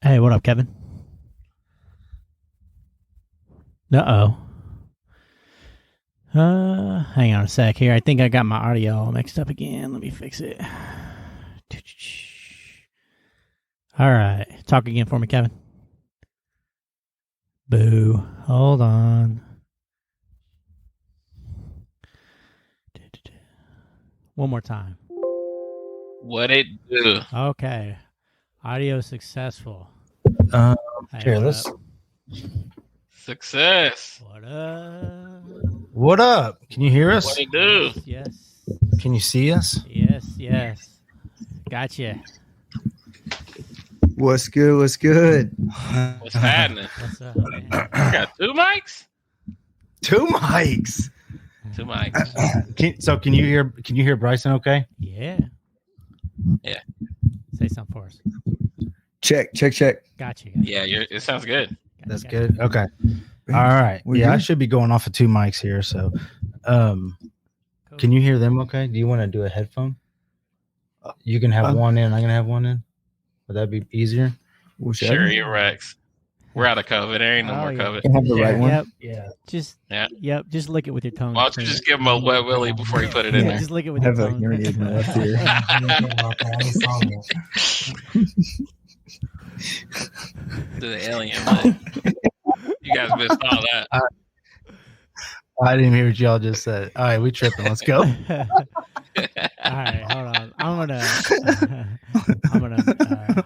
Hey, what up, Kevin? Uh-oh. Hang on a sec here. I think I got my audio all mixed up again. Let me fix it. All right. Talk again for me, Kevin. Boo. Hold on. One more time. What it do? Okay. Audio successful. Here, let's. Success. What up? What up? Can you hear us? What it do? Yes. Can you see us? Yes. Gotcha. What's good? What's happening? What's up, man? You got two mics? Two mics. Two mics. Can you hear Bryson? Okay. Yeah. Yeah. Say something for us. Check. Gotcha. Yeah, it sounds good. That's Gotcha. good. Okay. All right. We're Yeah, I good? should be going off of two mics here. So, Cool. can you hear them? Okay. Do you want to do a headphone? You can have one in. I can have one in. Would that be easier? Sure, you're Rex. We're out of COVID. There ain't no more yeah. COVID. Can have the right one. Yep. Yeah. Yep. Just lick it with your tongue. Why don't you just give him a wet willy before you put it in Yeah. there? Just lick it with I your have a tongue. hearing aid in my left ear. To the alien, man. You guys missed all that. I didn't hear what y'all just said. All right, we tripping. Let's go. All right, hold on. I'm gonna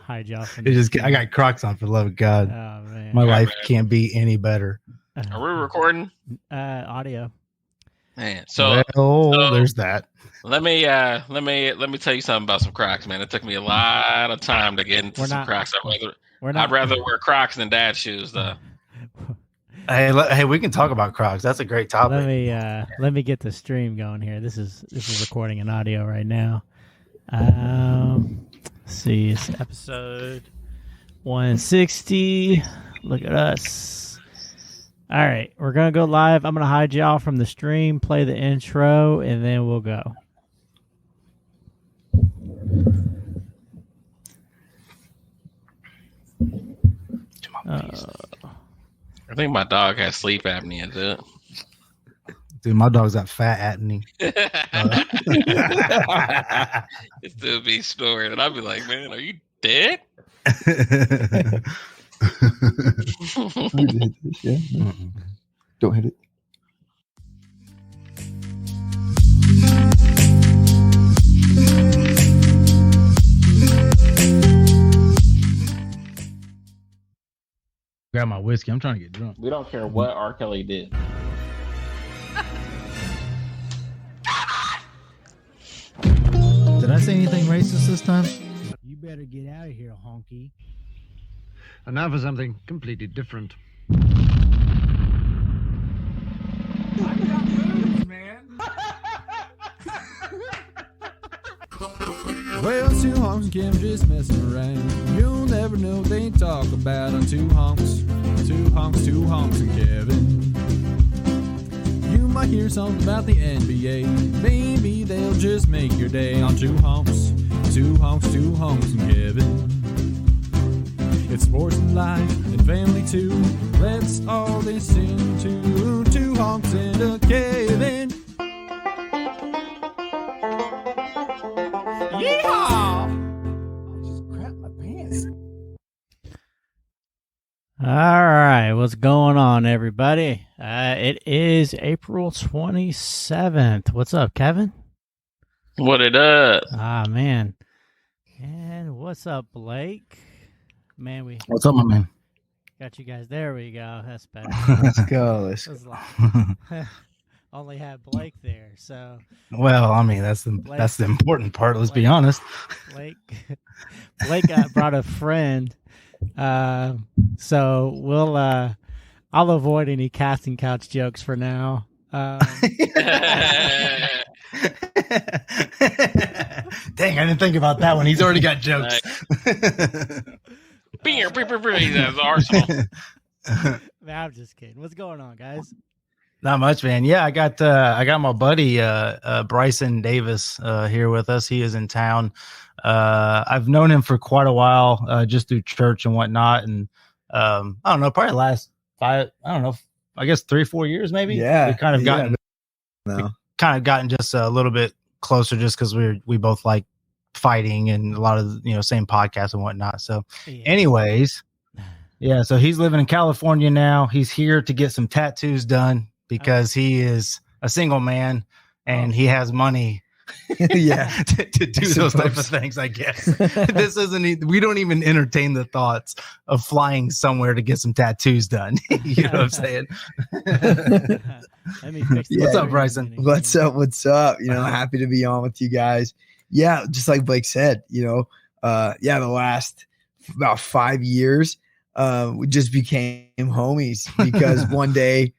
hide y'all from. I got Crocs on, for the love of God. Oh man. My life man. can't be any better. Are we recording? Audio. Man, so There's that. let me tell you something about some Crocs, man. It took me a lot of time to get into some Crocs. I'd rather wear Crocs than dad shoes, though. Hey, we can talk about Crocs. That's a great topic. Let me get the stream going here. This is recording an audio right now. Let's see, it's episode 160. Look at us. All right, we're gonna go live. I'm gonna hide y'all from the stream, play the intro, and then we'll go. I think my dog has sleep apnea, dude. Dude, my dog's got fat apnea. It still be snoring, and I'd be like, "Man, are you dead?" Yeah. Don't hit it. Grab my whiskey. I'm trying to get drunk. We don't care what R. Kelly did. Did I say anything racist this time? You better get out of here, honky. And now for something completely different. Well, two honks and Kim just messing around. You'll never know what they talk about on two honks and Kevin. You might hear something about the NBA. Maybe they'll just make your day on two honks and Kevin. It's sports and life and family too. Let's all listen to two honks and a Kevin. Yeehaw! Just crap my pants. All right, what's going on, everybody? It is April 27th. What's up, Kevin? What it does? Ah, man. And what's up, Blake? Man, we What's up, my man? got you guys. There we go. That's better. Let's go. It was like, only had Blake there, so Well, I mean, that's the important part. Let's be honest. Blake brought a friend. So we'll I'll avoid any casting couch jokes for now. Dang, I didn't think about that one. He's already got jokes. He's at his arsenal. Man, I'm just kidding. What's going on, guys? Not much, man. Yeah, I got my buddy Bryson Davis here with us. He is in town. I've known him for quite a while, just through church and whatnot. And I don't know, probably last 3-4 years maybe. Yeah, we kind of gotten just a little bit closer, just because we both like fighting and a lot of same podcasts and whatnot. So, anyways, yeah. So he's living in California now. He's here to get some tattoos done because he is a single man and he has money. Yeah, to do those type of things, I guess. We don't even entertain the thoughts of flying somewhere to get some tattoos done. You know what I'm saying? What's up, Bryson? What's up? Happy to be on with you guys. Yeah, just like Blake said, the last about 5 years, we just became homies because one day,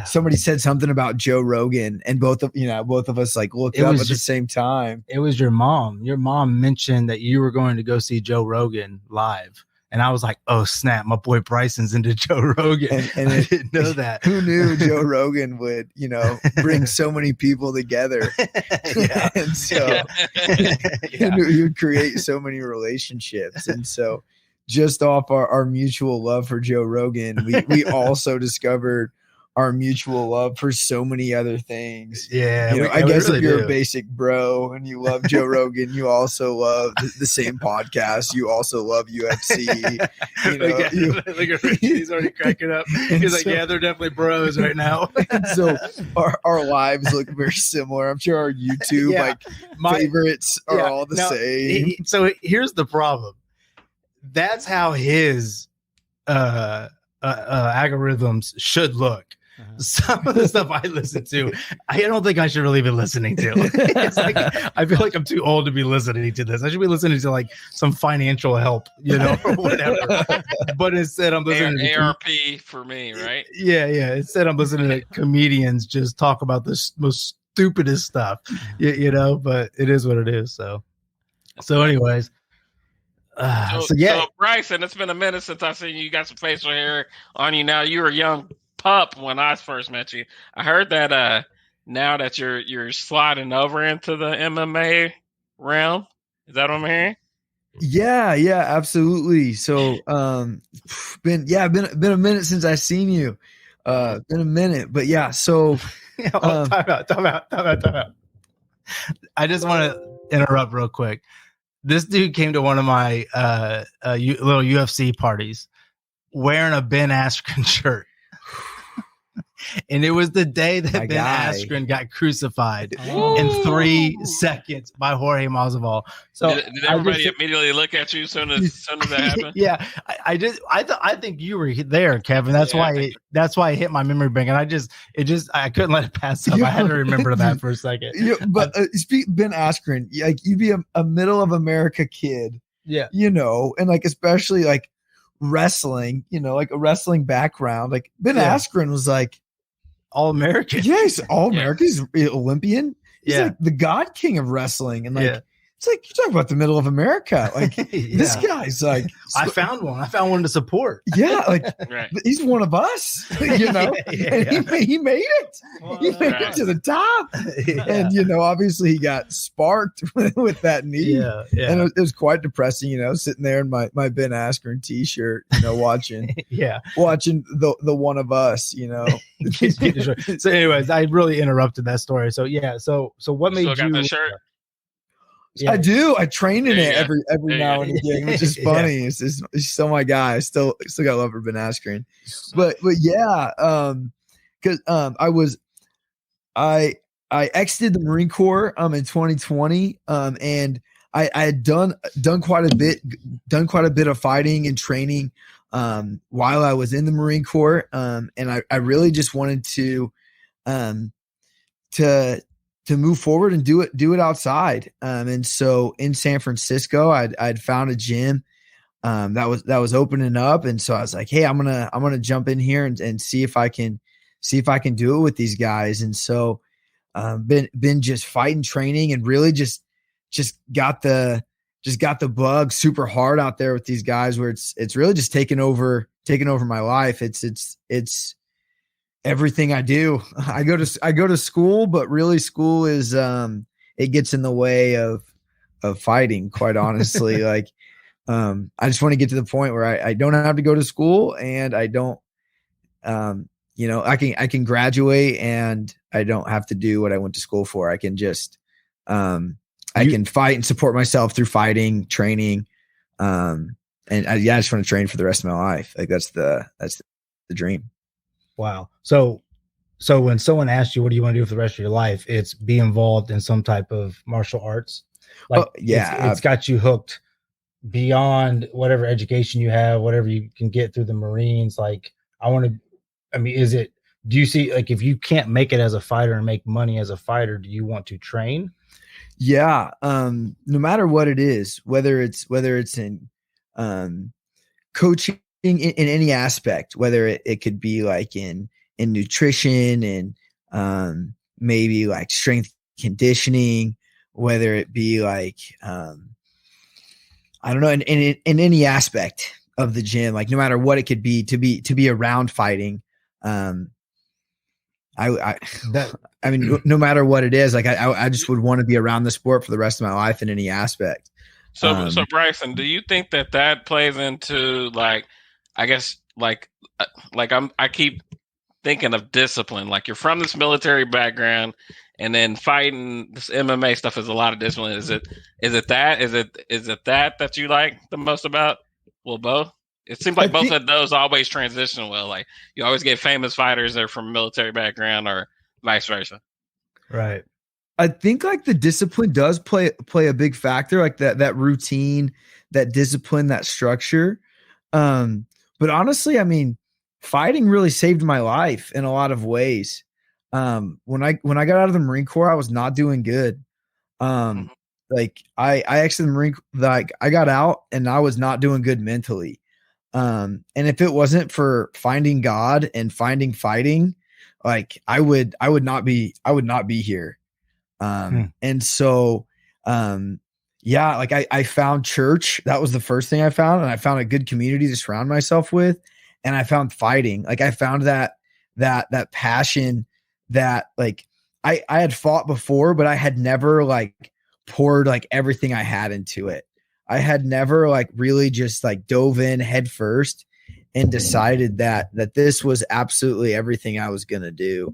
somebody said something about Joe Rogan, and both of us like looked up at the same time. It was your mom. Your mom mentioned that you were going to go see Joe Rogan live. And I was like, oh, snap, my boy Bryson's into Joe Rogan. And I didn't know that. Who knew Joe Rogan would, bring so many people together? Yeah. And so who knew he would create so many relationships? And so just off our mutual love for Joe Rogan, we also discovered our mutual love for so many other things. Yeah. I guess really if you're a basic bro and you love Joe Rogan, you also love the same podcast. You also love UFC. Look at Rich. He's already cracking up. He's like, yeah, they're definitely bros right now. And so our lives look very similar. I'm sure our YouTube favorites are all the same. So here's the problem. That's how his algorithms should look. Some of the stuff I listen to, I don't think I should really be listening to. It's like, I feel like I'm too old to be listening to this. I should be listening to like some financial help, or whatever. But instead, I'm listening to ARP for me, right? Yeah. Instead, I'm listening to comedians just talk about the most stupidest stuff, But it is what it is. So anyways. So Bryson, it's been a minute since I've seen you. You got some facial hair on you now. You were a young pup when I first met you. I heard that now that you're sliding over into the MMA realm. Is that what I'm hearing? Yeah, absolutely. So been a minute since I've seen you. Been a minute, but yeah, so time out. I just want to interrupt real quick. This dude came to one of my little UFC parties wearing a Ben Askren shirt. And it was the day that Ben Askren got crucified in 3 seconds by Jorge Masvidal. So did everybody immediately look at you as soon as that happened? Yeah, I think you were there, Kevin. That's why it hit my memory bank, and I couldn't let it pass up. I had to remember that for a second. But Ben Askren, like you'd be a middle of America kid, and like especially like wrestling, like a wrestling background. Like Ben Askren was like All-American. Yeah, he's All-American. He's Olympian. He's like the God King of wrestling. And like, it's like, you're talking about the middle of America. Like this guy's like, I found one to support. Yeah. Like he's one of us, and he made it. He made it to the top. And, obviously he got sparked with that knee. Yeah. And it was quite depressing, sitting there in my Ben Askren t-shirt, watching, watching the one of us, So anyways, I really interrupted that story. So so what made you got the shirt? Yeah. I do. I train in it every now and again, which is funny. He's still my guy. I still got love for Ben Askren. But yeah, because I exited the Marine Corps in 2020, and I had done quite a bit of fighting and training while I was in the Marine Corps, and I really just wanted to move forward and do it outside. And so in San Francisco, I'd found a gym that was opening up. And so I was like, hey, I'm gonna jump in here and see if I can do it with these guys. And so been just fighting, training, and really just got the bug super hard out there with these guys, where it's really just taken over my life. It's everything I do. I go to school, but really school is it gets in the way of fighting, quite honestly. Like I just want to get to the point where I don't have to go to school, and I don't I can graduate and I don't have to do what I went to school for. I can just I can fight and support myself through fighting, training. And I just want to train for the rest of my life. Like that's the dream. Wow. So when someone asks you, what do you want to do for the rest of your life? It's be involved in some type of martial arts. Like, it's got you hooked beyond whatever education you have, whatever you can get through the Marines. Like, do you see, like, if you can't make it as a fighter and make money as a fighter, do you want to train? Yeah. No matter what it is, whether it's in coaching in any aspect, whether it could be like in nutrition and maybe like strength conditioning, whether it be like I don't know, in any aspect of the gym, like no matter what it could be, to be around fighting. I mean, no matter what it is, like I just would want to be around the sport for the rest of my life in any aspect. So Bryson, do you think that plays into, like, I guess, like I keep thinking of discipline. Like, you're from this military background, and then fighting this MMA stuff is a lot of discipline. Is it that you like the most about, well, both? It seems like both of those always transition well. Like, you always get famous fighters that are from a military background, or vice versa. Right. I think like the discipline does play a big factor, like that routine, that discipline, that structure. But honestly, I mean, fighting really saved my life in a lot of ways. When I got out of the Marine Corps, I was not doing good. Like I exited the Marine, like I got out and I was not doing good mentally. And if it wasn't for finding God and finding fighting, like I would not be here. And so, yeah, like I found church. That was the first thing I found. And I found a good community to surround myself with. And I found fighting. Like I found that passion that, like, I had fought before, but I had never like poured like everything I had into it. I had never like really just like dove in head first and decided that this was absolutely everything I was going to do.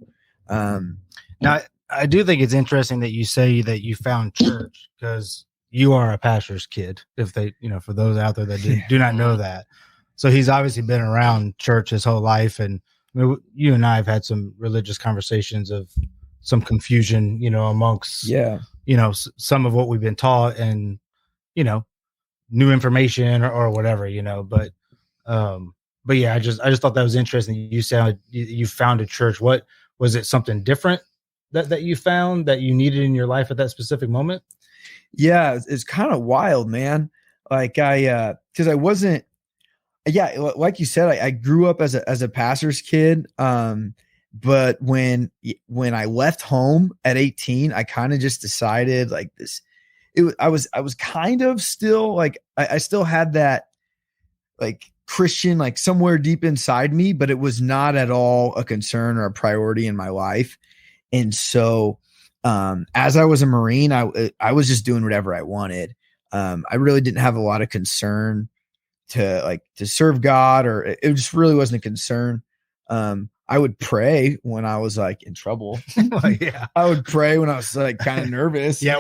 Now, I do think it's interesting that you say that you found church, because you are a pastor's kid. If they, for those out there that do not know that. So he's obviously been around church his whole life. And I mean, you and I have had some religious conversations of some confusion, amongst, some of what we've been taught and, new information or whatever, but yeah, I just thought that was interesting. You sounded, you found a church. What was it? Something different that you found that you needed in your life at that specific moment? Yeah, it's kind of wild, man. Like because I wasn't, like you said, I grew up as a pastor's kid. But when I left home at 18, I kind of just decided like this. I was kind of still like I still had that like Christian like somewhere deep inside me, but it was not at all a concern or a priority in my life. And so as I was a Marine, I was just doing whatever I wanted. I really didn't have a lot of concern to serve God, or it just really wasn't a concern. I would pray when I was like in trouble. Yeah. I would pray when I was like kind of nervous. Yeah,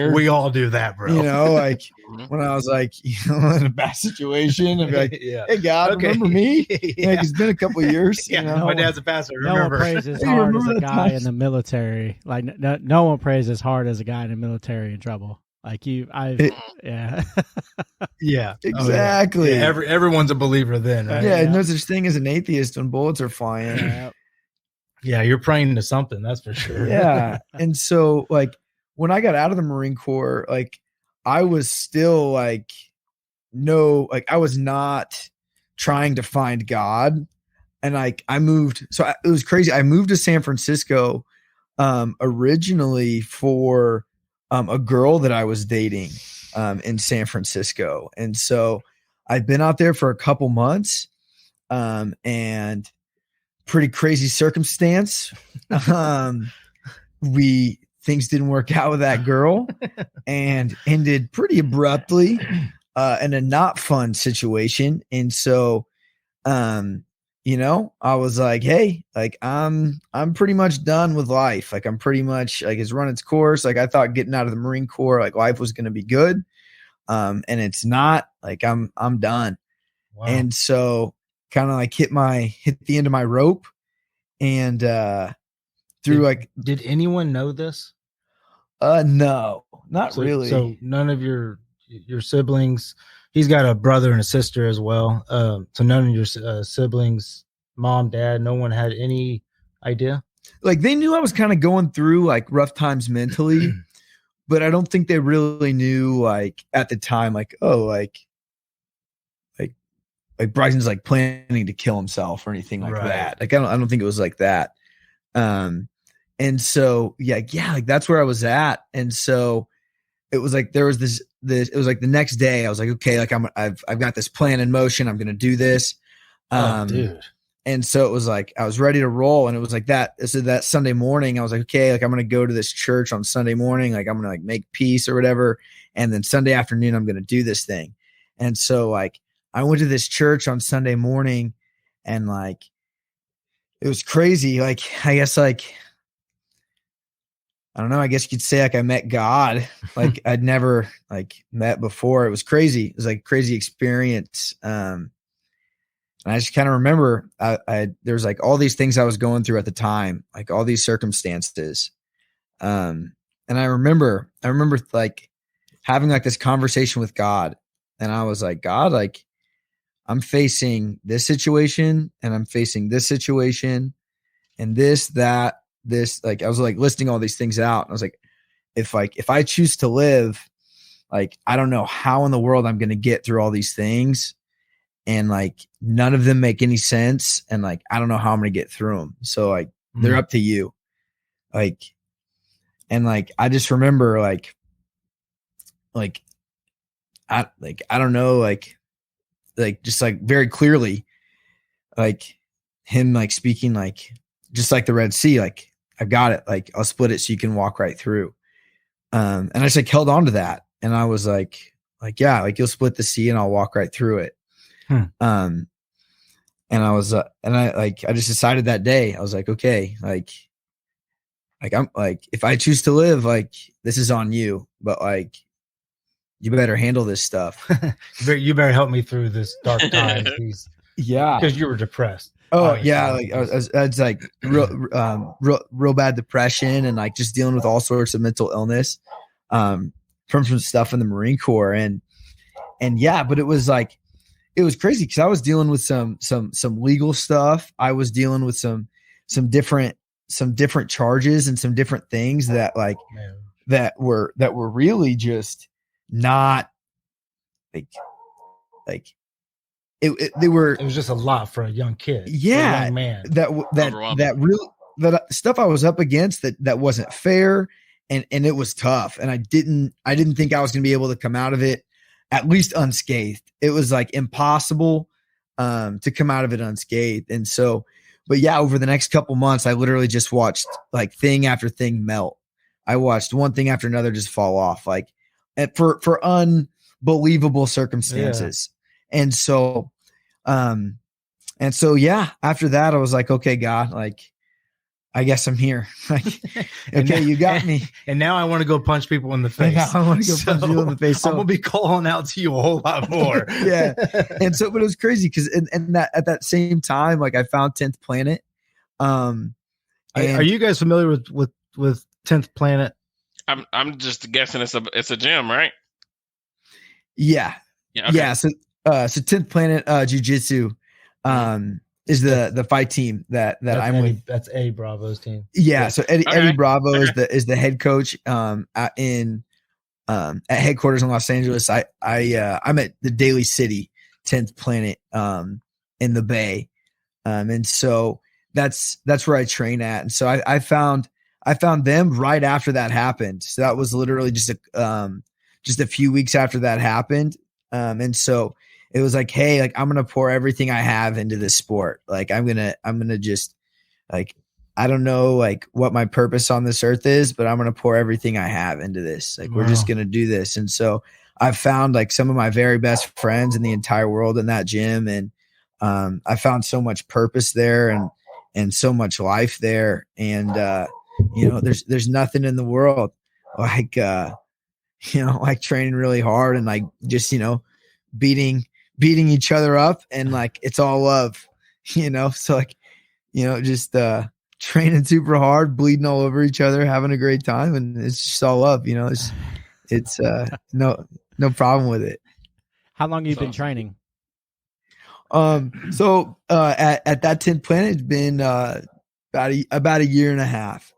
we all do that, bro. Like when I was like, in a bad situation, and be like, hey God, remember me? Yeah. Like, it's been a couple of years. My dad's a pastor. No one prays as hard as a guy in the military. Like no one prays as hard as a guy in the military in trouble. Like yeah. Yeah, exactly. Yeah, everyone's a believer then, right? Yeah, no such thing as an atheist when bullets are flying. Yeah, you're praying to something, that's for sure. Yeah. And so like when I got out of the Marine Corps, like I was still like I was not trying to find God. And like I moved, so it was crazy. I moved to San Francisco originally for a girl that I was dating in San Francisco. And so I've been out there for a couple months. And pretty crazy circumstance. Things didn't work out with that girl and ended pretty abruptly in a not fun situation. And so, I was like, hey, like I'm pretty much done with life. Like I'm pretty much like it's run its course. Like I thought getting out of the Marine Corps, like life was going to be good. And it's not. Like I'm done. Wow. And so kind of like hit the end of my rope and did anyone know this? No, not really. So none of your siblings. He's got a brother and a sister as well. So none of your siblings, mom, dad, no one had any idea. Like they knew I was kind of going through like rough times mentally, but I don't think they really knew like at the time, like, oh, like Bryson's like planning to kill himself or anything like that. Like I don't think it was like that. And so like that's where I was at. And so it was like there was this it was like the next day I was like, okay, like I've got this plan in motion. I'm gonna do this. Dude. And so it was like I was ready to roll. And it was like that. So that Sunday morning, I was like, okay, like I'm gonna go to this church on Sunday morning, like I'm gonna like make peace or whatever. And then Sunday afternoon, I'm gonna do this thing. And so like I went to this church on Sunday morning and like it was crazy. Like I guess like I don't know. I guess you could say like I met God, like I'd never like met before. It was crazy. It was like a crazy experience. And I just kind of remember there's like all these things I was going through at the time, like all these circumstances. And I remember like having like this conversation with God, and I was like, God, like I'm facing this situation and I'm facing this situation and this, like I was like listing all these things out. And I was like, if I choose to live, like I don't know how in the world I'm going to get through all these things, and like none of them make any sense, and like I don't know how I'm going to get through them. So like they're up to you. Like, and like I just remember like I don't know, like just like very clearly, like him like speaking like just like the Red Sea, like I've got it. Like I'll split it so you can walk right through. And I just like held on to that. And I was like, yeah, like you'll split the sea and I'll walk right through it. And I was, and I just decided that day, I was like, okay, like I'm like, if I choose to live, like this is on you, but like, you better handle this stuff. You better help me through this dark time. Yeah. Because you were depressed. Oh obviously. Yeah, like I was like real bad depression and like just dealing with all sorts of mental illness, from some stuff in the Marine Corps and yeah, but it was like it was crazy because I was dealing with some legal stuff. I was dealing with some different charges and some different things that like that were really just not like. It was just a lot for a young kid. Yeah, a young man. That stuff I was up against that wasn't fair, and it was tough. And I didn't think I was going to be able to come out of it at least unscathed. It was like impossible to come out of it unscathed. And so, but yeah, over the next couple months, I literally just watched like thing after thing melt. I watched one thing after another just fall off, like for unbelievable circumstances. Yeah. And so, yeah, after that, I was like, okay, God, like, I guess I'm here. Like, okay, you got me. And now I want to go punch people in the face. I want to go punch people in the face. So I'm going to be calling out to you a whole lot more. Yeah. And so, but it was crazy because at that same time, like I found 10th Planet. Are you guys familiar with 10th Planet? I'm just guessing it's a gym, right? Yeah. Yeah. Okay. Yeah. So 10th Planet Jiu-Jitsu is the fight team that I'm with. That's Eddie Bravo's team. Yeah. So Eddie Bravo is the head coach at headquarters in Los Angeles. I'm at the Daly City 10th Planet in the Bay. And so that's where I train at. And so I found them right after that happened. So that was literally just a few weeks after that happened. And so it was like, hey, like I'm going to pour everything I have into this sport. Like I'm going to just like, I don't know like what my purpose on this earth is, but I'm going to pour everything I have into this. Like, we're just going to do this. And so I've found like some of my very best friends in the entire world in that gym. And I found so much purpose there and so much life there. And, there's nothing in the world like, like training really hard and like just, beating each other up and like, it's all love, so like, just, training super hard, bleeding all over each other, having a great time. And it's just all love, it's no problem with it. How long have you been training? So at that 10th Planet, it's been about a year and a half.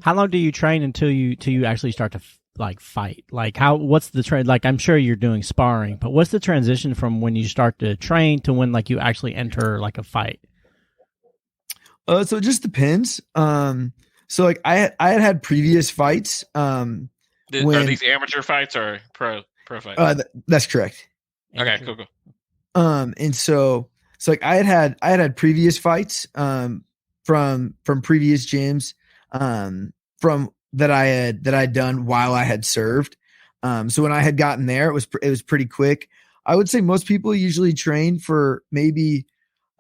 How long do you train until you actually start to like fight? Like what's the trend? Like, I'm sure you're doing sparring, but what's the transition from when you start to train to when like you actually enter like a fight? So it just depends. So like I had previous fights. Are these amateur fights or pro fights? That's correct. Okay, cool. And so like I had previous fights from previous gyms from that I'd done while I had served. So when I had gotten there, it was pretty quick. I would say most people usually train for maybe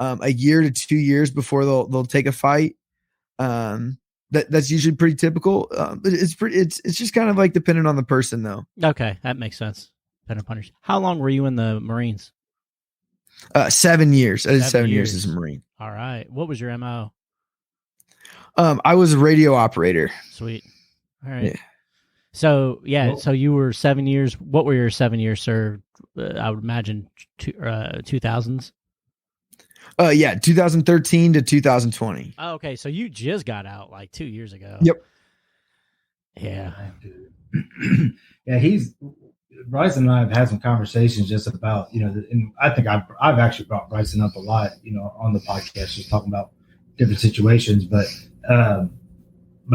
a year to 2 years before they'll take a fight. That's usually pretty typical. But it's just kind of like dependent on the person though. Okay, that makes sense. How long were you in the Marines? 7 years. I did 7 years as a Marine. All right. What was your MO? I was a radio operator. Sweet. All right. Yeah. So so you were 7 years. What were your 7 years served? I would imagine 2000s. 2013 to 2020. Oh, okay. So you just got out like 2 years ago. Yep. Yeah. Yeah, Bryson and I have had some conversations just about, and I think I've actually brought Bryson up a lot, on the podcast, just talking about different situations, but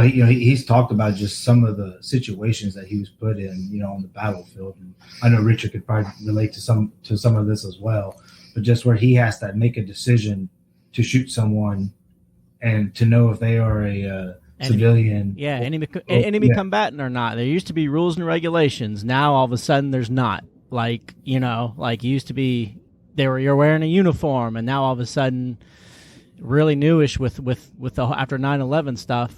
he's talked about just some of the situations that he was put in, on the battlefield. And I know Richard could probably relate to some of this as well, but just where he has to make a decision to shoot someone and to know if they are a civilian. Yeah, enemy combatant or not. There used to be rules and regulations. Now all of a sudden there's not. Like, like used to be you're wearing a uniform, and now all of a sudden really newish with the after 9/11 stuff,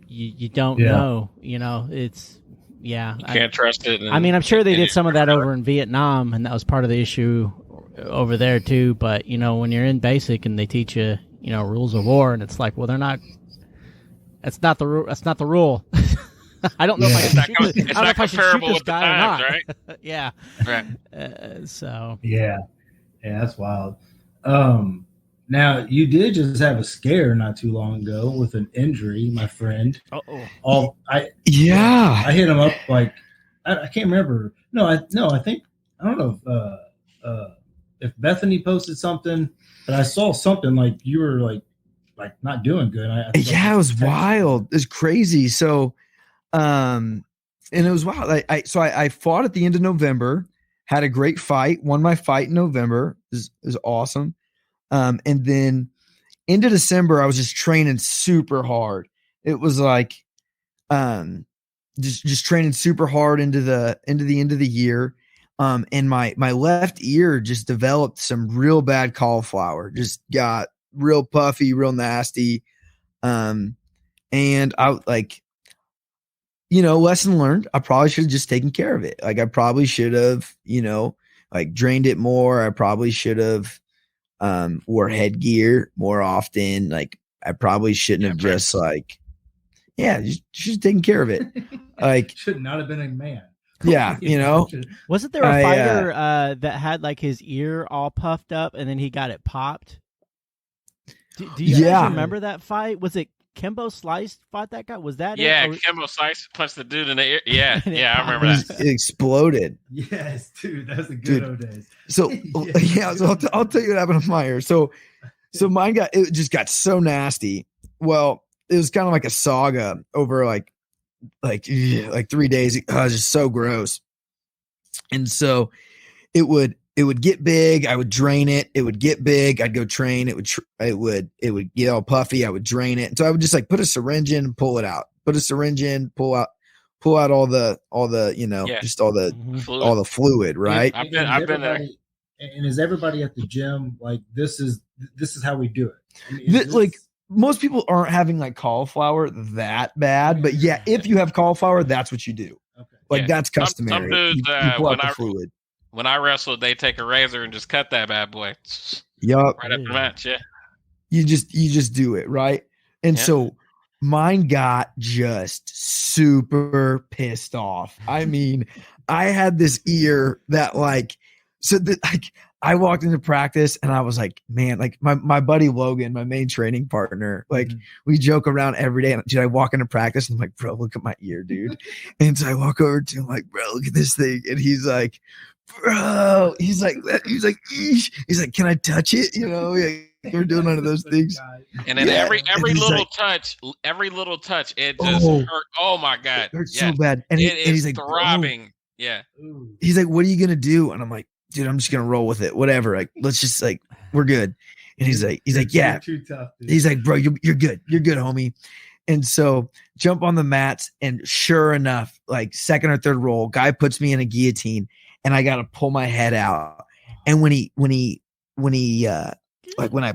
you don't know. It's you can't trust it. I'm sure they did some of that over in Vietnam, and that was part of the issue over there too. But when you're in basic and they teach you rules of war, and it's like, well, they're not. That's not the rule. That's not the rule. I don't know if I can shoot this guy or not. Right? Yeah. Right. Yeah, that's wild. Now you did just have a scare not too long ago with an injury, my friend. I hit him up like I can't remember. I think I don't know if Bethany posted something, but I saw something like you were like not doing good. It was wild. It's crazy. So, and it was wild. I fought at the end of November, had a great fight, won my fight in November. It was awesome. And then into December, I was just training super hard. It was like, just training super hard into the end of the year. And my left ear just developed some real bad cauliflower, just got real puffy, real nasty. And I lesson learned. I probably should have just taken care of it. Like I probably should have, drained it more. I probably should have, wore headgear more often. Like I probably shouldn't have just just taken care of it. Like should not have been a man. Yeah, Wasn't there a fighter that had like his ear all puffed up and then he got it popped? Do you guys remember that fight? Was it Kimbo Slice fought that guy? Was that it? Kimbo Slice punched the dude in the ear. Yeah, I remember that. It exploded. Yes, dude, that's the good old days. So so I'll tell you what happened to my ear. So mine just got so nasty. Well, it was kind of like a saga over like 3 days. It was just so gross. And so it would it would get big. I would drain it. It would get big. I'd go train. It would get all puffy. I would drain it. And so I would just like put a syringe in and pull it out. Put a syringe in, pull out all the just all the fluid, right? I've been there. And is everybody at the gym like this is how we do it? Like most people aren't having like cauliflower that bad, but yeah, if you have cauliflower, that's what you do. Okay. Like that's customary. Some dudes, you pull out the fluid. When I wrestled, they take a razor and just cut that bad boy. Yup. Right after the match, yeah. You just do it, right? And so mine got just super pissed off. I mean, I had this ear that I walked into practice and I was like, man, like my buddy Logan, my main training partner, like we joke around every day. And dude, I walk into practice and I'm like, bro, look at my ear, dude. And so I walk over to him like, bro, look at this thing. And he's like, bro, he's like, eesh. He's like, can I touch it? You know, we're doing one of those things. And then every little touch, it just hurt. Oh my God. It hurts so bad. And he's like throbbing. Bro. Yeah. He's like, what are you going to do? And I'm like, dude, I'm just going to roll with it. Whatever. Like, let's just like, we're good. And he's like, yeah. Too tough, dude. He's like, bro, you're good. You're good, homie. And so jump on the mats. And sure enough, like second or third roll, guy puts me in a guillotine and I got to pull my head out. And when I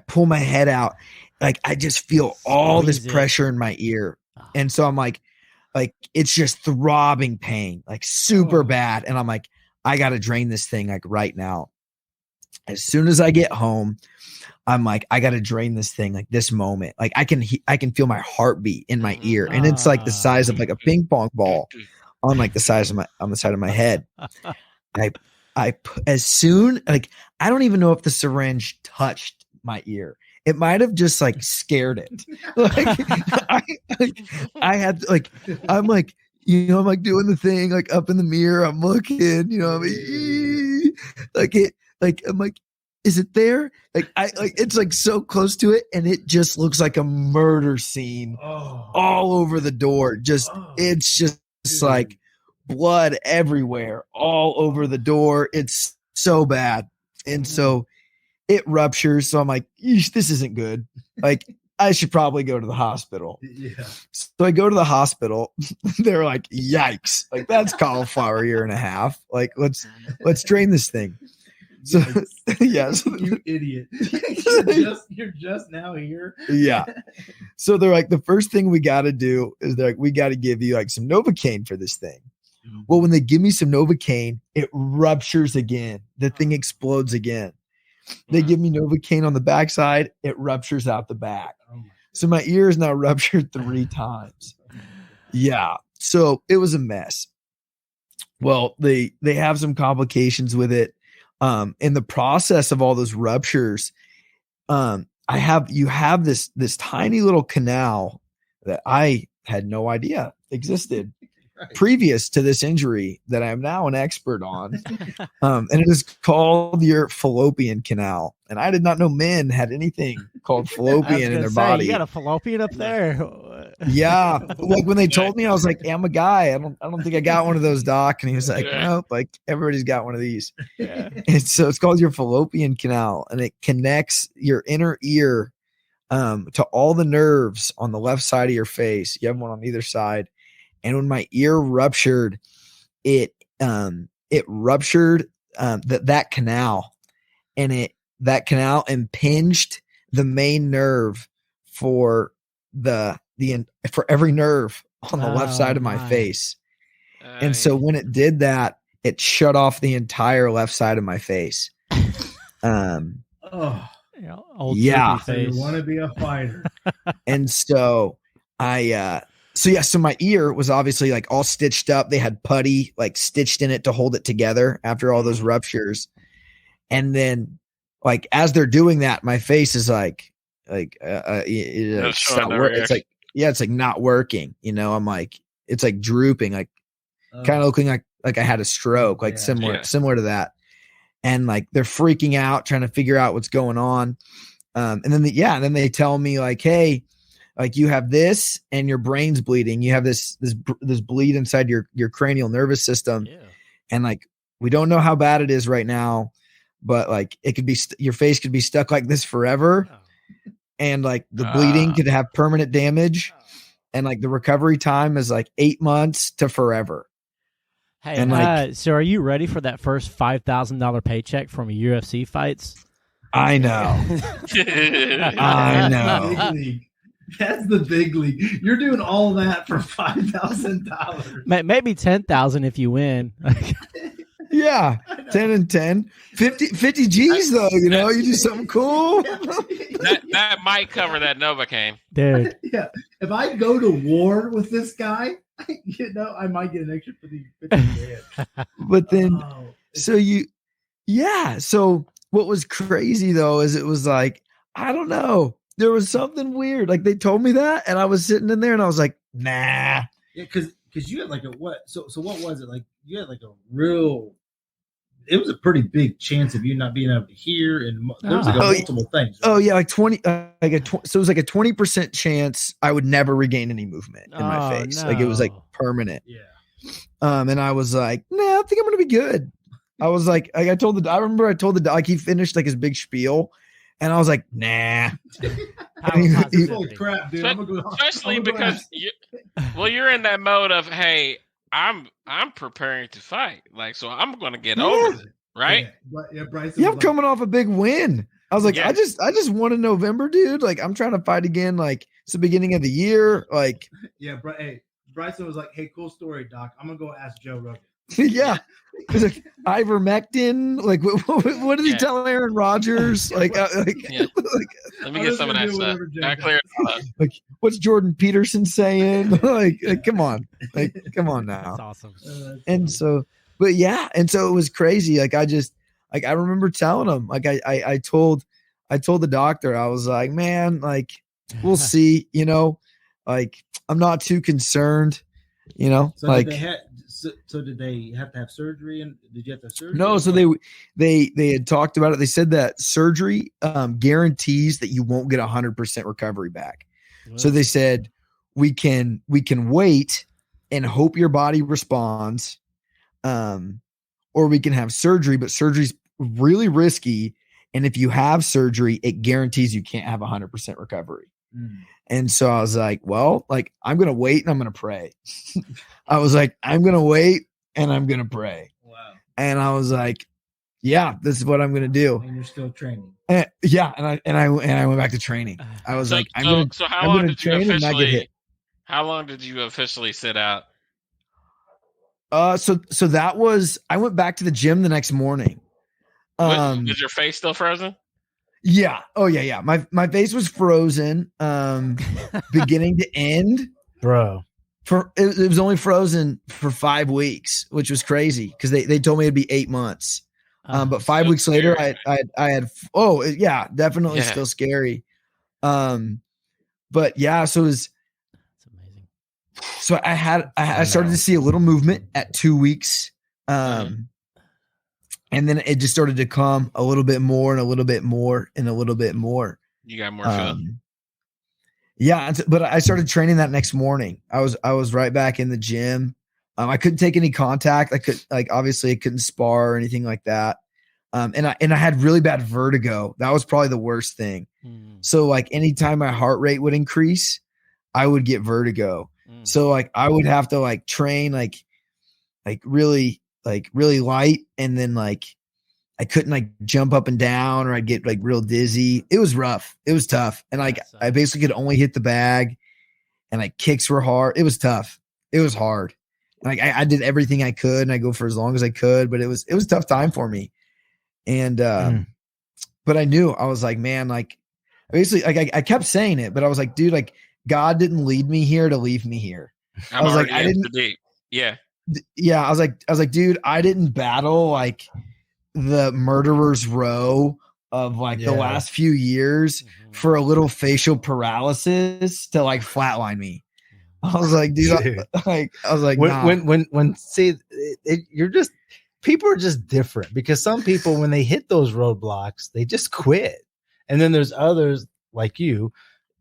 pull my head out, like I just feel all this pressure in my ear. And so I'm like it's just throbbing pain, like super bad. And I'm like, I got to drain this thing like right now. As soon as I get home, I'm like, I got to drain this thing like this moment. Like I can feel my heartbeat in my ear. And it's like the size of like a ping pong ball on like the side of my head. As soon, like, I don't even know if the syringe touched my ear. It might have just like scared it. I had like, I'm like, I'm like doing the thing, like up in the mirror, I'm looking, I'm I'm like, is it there? It's like so close to it. And it just looks like a murder scene all over the door. It's just like blood everywhere, all over the door. It's so bad. And so it ruptures. So I'm like, this isn't good. Like, I should probably go to the hospital. Yeah. So I go to the hospital. They're like, yikes. Like, that's cauliflower ear and a half. Like, let's drain this thing. So yes. You idiot. You're just now here. Yeah. So they're like, the first thing we got to do is they're like, we got to give you like some Novocaine for this thing. Well, when they give me some Novocaine, it ruptures again. The thing explodes again. They give me Novocaine on the backside. It ruptures out the back. So my ear is now ruptured 3 times. Yeah. So it was a mess. Well, they have some complications with it. In the process of all those ruptures, you have this tiny little canal that I had no idea existed previous to this injury that I'm now an expert on. And it is called your fallopian canal. And I did not know men had anything called fallopian in their body. You got a fallopian up there? Yeah. Like when they told me, I was like, hey, I'm a guy. I don't think I got one of those, doc. And he was like, nope, like everybody's got one of these. Yeah. And so it's called your fallopian canal, and it connects your inner ear to all the nerves on the left side of your face. You have one on either side. And when my ear ruptured, it ruptured that canal, and that canal impinged the main nerve for for every nerve on the left side of my face. And so when it did that, it shut off the entire left side of my face. So you want to be a fighter. And so so my ear was obviously like all stitched up. They had putty like stitched in it to hold it together after all those ruptures. And then like, as they're doing that, my face is it's not working. It's like, it's like not working. I'm like, it's like drooping, like kind of looking like I had a stroke, like similar to that. And like, they're freaking out, trying to figure out what's going on. And then they tell me like, hey, like you have this and your brain's bleeding. You have this bleed inside your cranial nervous system. Yeah. And like, we don't know how bad it is right now, but like it could be your face could be stuck like this forever, and like the bleeding could have permanent damage, and like the recovery time is like 8 months to forever. Hey, and like, so are you ready for that first $5,000 paycheck from UFC fights? I know. I know. Big league. That's the big league. You're doing all that for $5,000. Maybe 10,000 if you win. Yeah, 10 and 10, 50 G's though. You know, you do something cool. that might cover that Novocaine, dude. Yeah, if I go to war with this guy, you know, I might get an extra 50 grand. But then, so what was crazy though is it was like, I don't know, there was something weird. Like they told me that, and I was sitting in there, and I was like, nah. Yeah, because you had like a what? So what was it like? You had like a real. It was a pretty big chance of you not being able to hear, and there was like multiple things. Right? Oh yeah, like 20, so it was like a 20% chance I would never regain any movement in my face. No. Like it was like permanent. Yeah. And I was like, nah, I think I'm gonna be good. I was like I remember I told the doc, he finished like his big spiel, and I was like, nah. Holy crap, dude! Especially because you're in that mode of, hey, I'm preparing to fight, like, so I'm going to get over it, right? Yeah, Bryson. Yeah, I'm coming off a big win. I was like, I just won in November, dude. Like, I'm trying to fight again. Like, it's the beginning of the year. Like, yeah, Bryson was like, hey, cool story, doc. I'm gonna go ask Joe Rogan. Yeah, it's like ivermectin. Like, what did he tell Aaron Rodgers? Like, let me get some of that stuff. Not clear. Like, what's Jordan Peterson saying? like, come on, come on now. That's awesome. And so, but yeah, and so it was crazy. Like, I remember telling him, like, I told the doctor, I was like, man, like, we'll see. You know, like, I'm not too concerned. You know, so like. Did they have to have surgery? And did you have to have surgery? No, so they had talked about it. They said that surgery guarantees that you won't get 100% recovery back. Wow. So they said we can wait and hope your body responds, or we can have surgery, but surgery's really risky. And if you have surgery, it guarantees you can't have 100% recovery. And so I was like, well, like, I'm going to wait and I'm going to pray. I was like, I'm going to wait and I'm going to pray. Wow. And I was like, yeah, this is what I'm going to do. And you're still training. Yeah. And I went back to training. I was like, I'm going to train and not get hit. How long did you officially sit out? So that was, I went back to the gym the next morning. Was your face still frozen? Yeah. Oh yeah. My face was frozen, beginning to end, bro. It was only frozen for 5 weeks, which was crazy because they told me it'd be 8 months. But 5 weeks later, I had definitely still scary. But yeah, so it was. That's amazing. So I started to see a little movement at 2 weeks. And then it just started to come a little bit more and a little bit more and a little bit more. You got more fun. Yeah, but I started training that next morning. I was right back in the gym. I couldn't take any contact. Obviously I couldn't spar or anything like that. And I had really bad vertigo. That was probably the worst thing. So like anytime my heart rate would increase, I would get vertigo. So like I would have to like train like really light, and then like I couldn't like jump up and down, or I'd get like real dizzy. It was rough. It was tough. And like I basically could only hit the bag, and like kicks were hard. It was tough. It was hard. Like I did everything I could, and I go for as long as I could, but it was a tough time for me. And but I knew, I was like, man, like basically like I kept saying it, but I was like, dude, like God didn't lead me here to leave me here. I was like, I didn't. Yeah, I was like, dude, I didn't battle like the murderer's row of like the last few years for a little facial paralysis to like flatline me. I was like, dude. I was like, when see, you're just, people are just different, because some people, when they hit those roadblocks, they just quit, and then there's others like you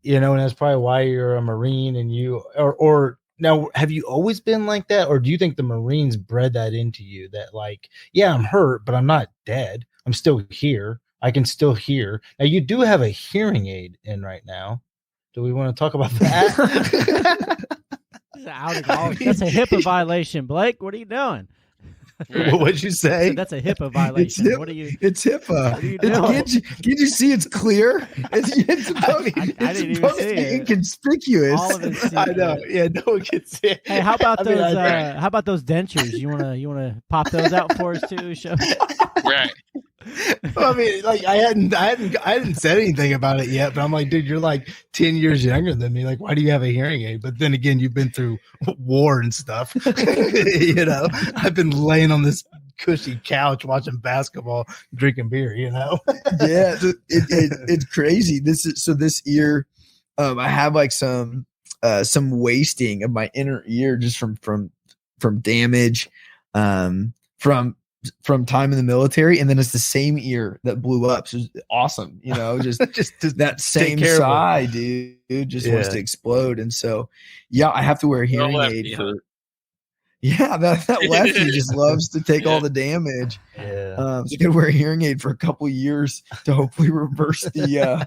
know, and that's probably why you're a Marine, and you or. Now, have you always been like that, or do you think the Marines bred that into you, that like, yeah, I'm hurt, but I'm not dead? I'm still here. I can still hear. Now you do have a hearing aid in right now. Do we want to talk about that? That's a HIPAA violation, Blake. What are you doing? What'd you say? That's a HIPAA violation. What are you? It's HIPAA. What are you doing? Can't you see it's clear? It's supposed to be inconspicuous. All of it's I know. Yeah, no one can see it. Hey, how about those? How about those dentures? You wanna pop those out for us too? Show. Right. I mean, like I hadn't said anything about it yet, but I'm like, dude, you're like 10 years younger than me. Like, why do you have a hearing aid? But then again, you've been through war and stuff. You know, I've been laying on this cushy couch watching basketball, drinking beer. You know. Yeah, it's crazy. This ear, I have like some wasting of my inner ear just from damage, from time in the military, and then it's the same ear that blew up. So it's awesome, you know, just that same side, dude, just wants to explode. And so, yeah, I have to wear a hearing aid for. Yeah, that lefty just loves to take all the damage. Yeah, so I could wear a hearing aid for a couple years to hopefully reverse the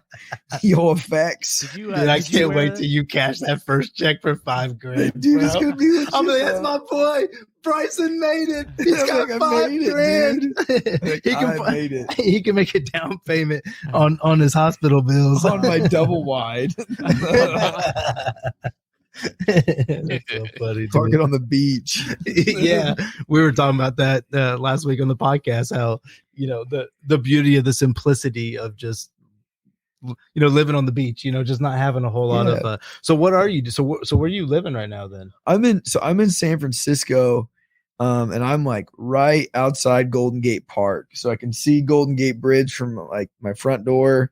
ill effects. Dude, I can't wait till you cash that first check for $5,000. Dude, it's gonna be. I'm like, that's my boy. Bryson made it. He's got $5,000. He can make a down payment on his hospital bills on my double wide. That's so funny. Target on the beach. Yeah, we were talking about that last week on the podcast. How, you know, the beauty of the simplicity of just, you know, living on the beach. You know, just not having a whole lot of. So what are you? So where are you living right now? Then I'm in San Francisco, and I'm like right outside Golden Gate Park, so I can see Golden Gate Bridge from like my front door.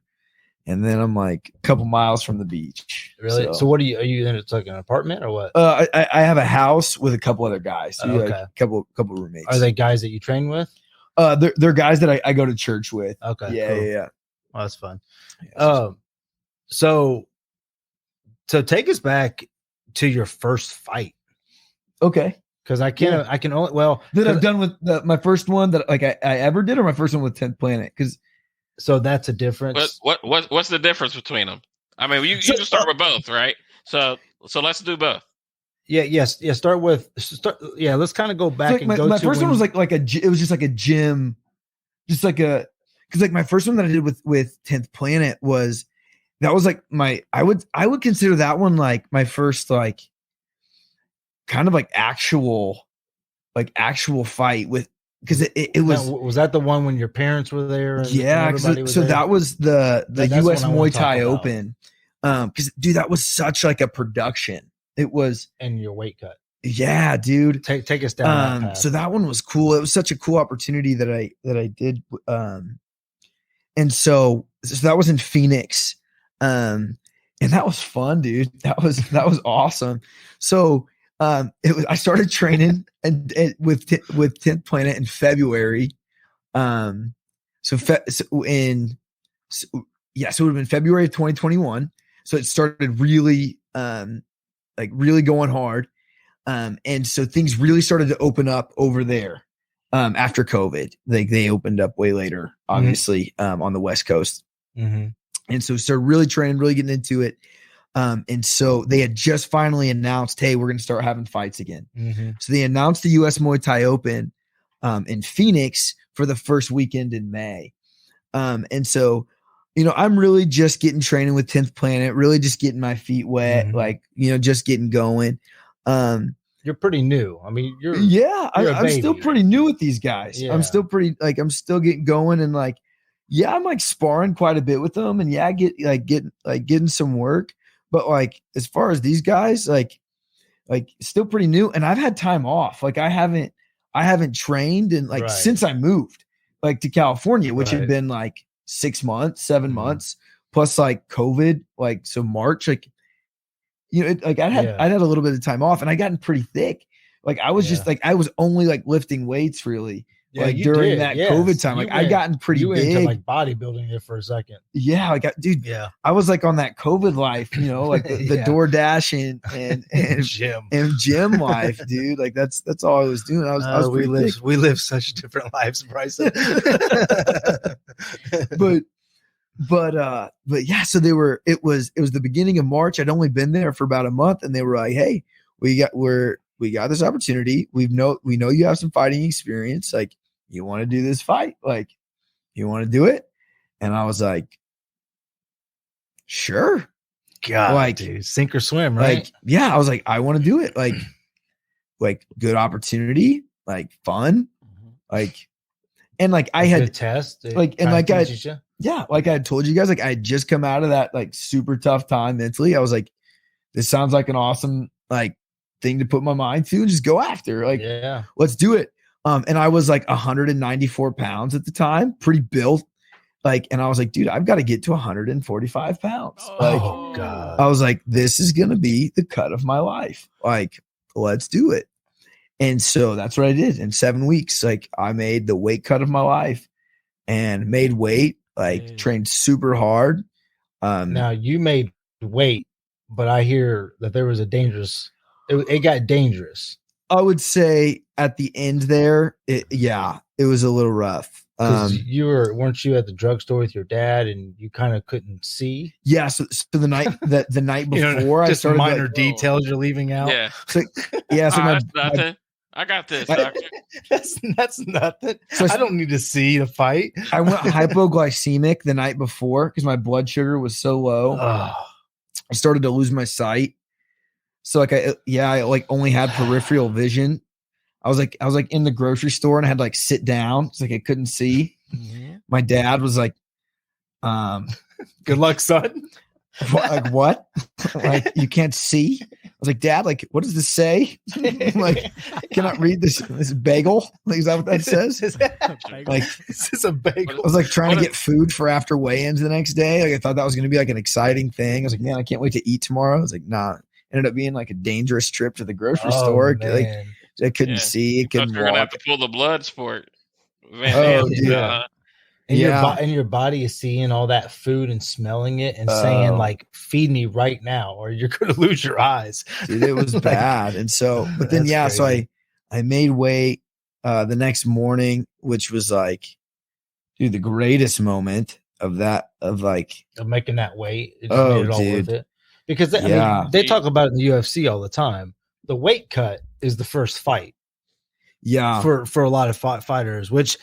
And then I'm like a couple miles from the beach. Really? So what are you in? It's like an apartment or what? I have a house with a couple other guys. So okay. Like a couple roommates. Are they guys that you train with? They're guys that I go to church with. Okay. Yeah, cool. yeah. Well, that's fun. So take us back to your first fight. Okay. Because I can only that I've done with my first one that like I ever did, or my first one with 10th Planet. Because so that's a difference. What's the difference between them? I mean, you can start with both, right? So let's do both. Yes. Yeah, let's kind of go back and go. My first one was it was just like a gym, just like because like my first one that I did with 10th Planet was like I would consider that one like my first like kind of like actual fight with. Because it was that the one when your parents were there? Yeah, so that was the U.S. Muay Thai Open. Because dude, that was such like a production. It was, and your weight cut. Yeah, dude. Take us down. That path. So that one was cool. It was such a cool opportunity that I did. And so that was in Phoenix, and that was fun, dude. That was awesome. So. I started training and with 10th Planet in February. So it would have been February of 2021. So it started really, really going hard. And so things really started to open up over there, after COVID. Like they opened up way later, obviously, on the West Coast. Mm-hmm. And so started really training, really getting into it. And so they had just finally announced, hey, we're going to start having fights again. Mm-hmm. So they announced the U.S. Muay Thai Open in Phoenix for the first weekend in May. And so, you know, I'm really just getting training with 10th Planet, really just getting my feet wet, just getting going. You're pretty new. I mean, I'm still pretty new with these guys. Yeah. I'm still pretty, I'm still getting going and I'm like sparring quite a bit with them and getting some work. But like, as far as these guys, like still pretty new. And I've had time off. Like I haven't trained in since I moved to California, which had been 6 months, 7 months plus COVID, so March, I'd had a little bit of time off and I gotten pretty thick. I was just I was only lifting weights really Yeah, like you during did. that Yes. COVID time. Like I'd gotten pretty went big. into like bodybuilding there for a second. Yeah, like dude, Yeah, I was like on that COVID life, like the Yeah. DoorDash and gym. and gym life, dude. Like that's all I was doing. I was we pretty big. live such different lives, Bryson. but yeah, so it was the beginning of March. I'd only been there for about a month, and they were like, hey, we got this opportunity. We know you have some fighting experience. Like, you want to do this fight? Like, you want to do it? And I was like, sure. God, like, dude, sink or swim, right? Like, yeah, I was like, I want to do it. Like good opportunity, like fun, like, and like I had a test, like, and like like I had told you guys, like I had just come out of that like super tough time mentally. I was like, this sounds like an awesome like thing to put my mind to and just go after. Like, yeah, let's do it. And I was like 194 pounds at the time, pretty built. Like, and I was like, dude, I've got to get to 145 pounds. Like, oh God. I was like, this is going to be the cut of my life. Like, let's do it. And so that's what I did in 7 weeks. Like, I made the weight cut of my life and made weight, like trained super hard. Now you made weight, but I hear that there was a dangerous, it got dangerous. I would say at the end there, it was a little rough. Weren't you at the drugstore with your dad and you kind of couldn't see? Yeah. So the night before, just I started minor like, details you're leaving out. Yeah. So, yeah. So that's nothing. I got this, doctor. that's nothing. So I don't need to see the fight. I went hypoglycemic the night before because my blood sugar was so low. I started to lose my sight. So like I like only had peripheral vision. I was like in the grocery store and I had to like sit down. It's like I couldn't see. Mm-hmm. My dad was like, good luck, son. Like what? Like you can't see? I was like, Dad, like what does this say? Like, cannot read this bagel. Like, is that what that says? Like, is this a bagel? I was like trying to get food for after weigh-ins the next day. Like I thought that was going to be like an exciting thing. I was like, man, I can't wait to eat tomorrow. I was like, nah. Ended up being like a dangerous trip to the grocery store. Man. Like I couldn't see. Couldn't you're gonna have to pull the blood sport. And your body is seeing all that food and smelling it and saying like, feed me right now, or you're going to lose your eyes. Dude, it was bad. And so, but then, so I made weight the next morning, which was like, dude, the greatest moment of making that weight. It just made it all worth it. Because they talk about it in the UFC all the time. The weight cut is the first fight. Yeah. For a lot of fighters, which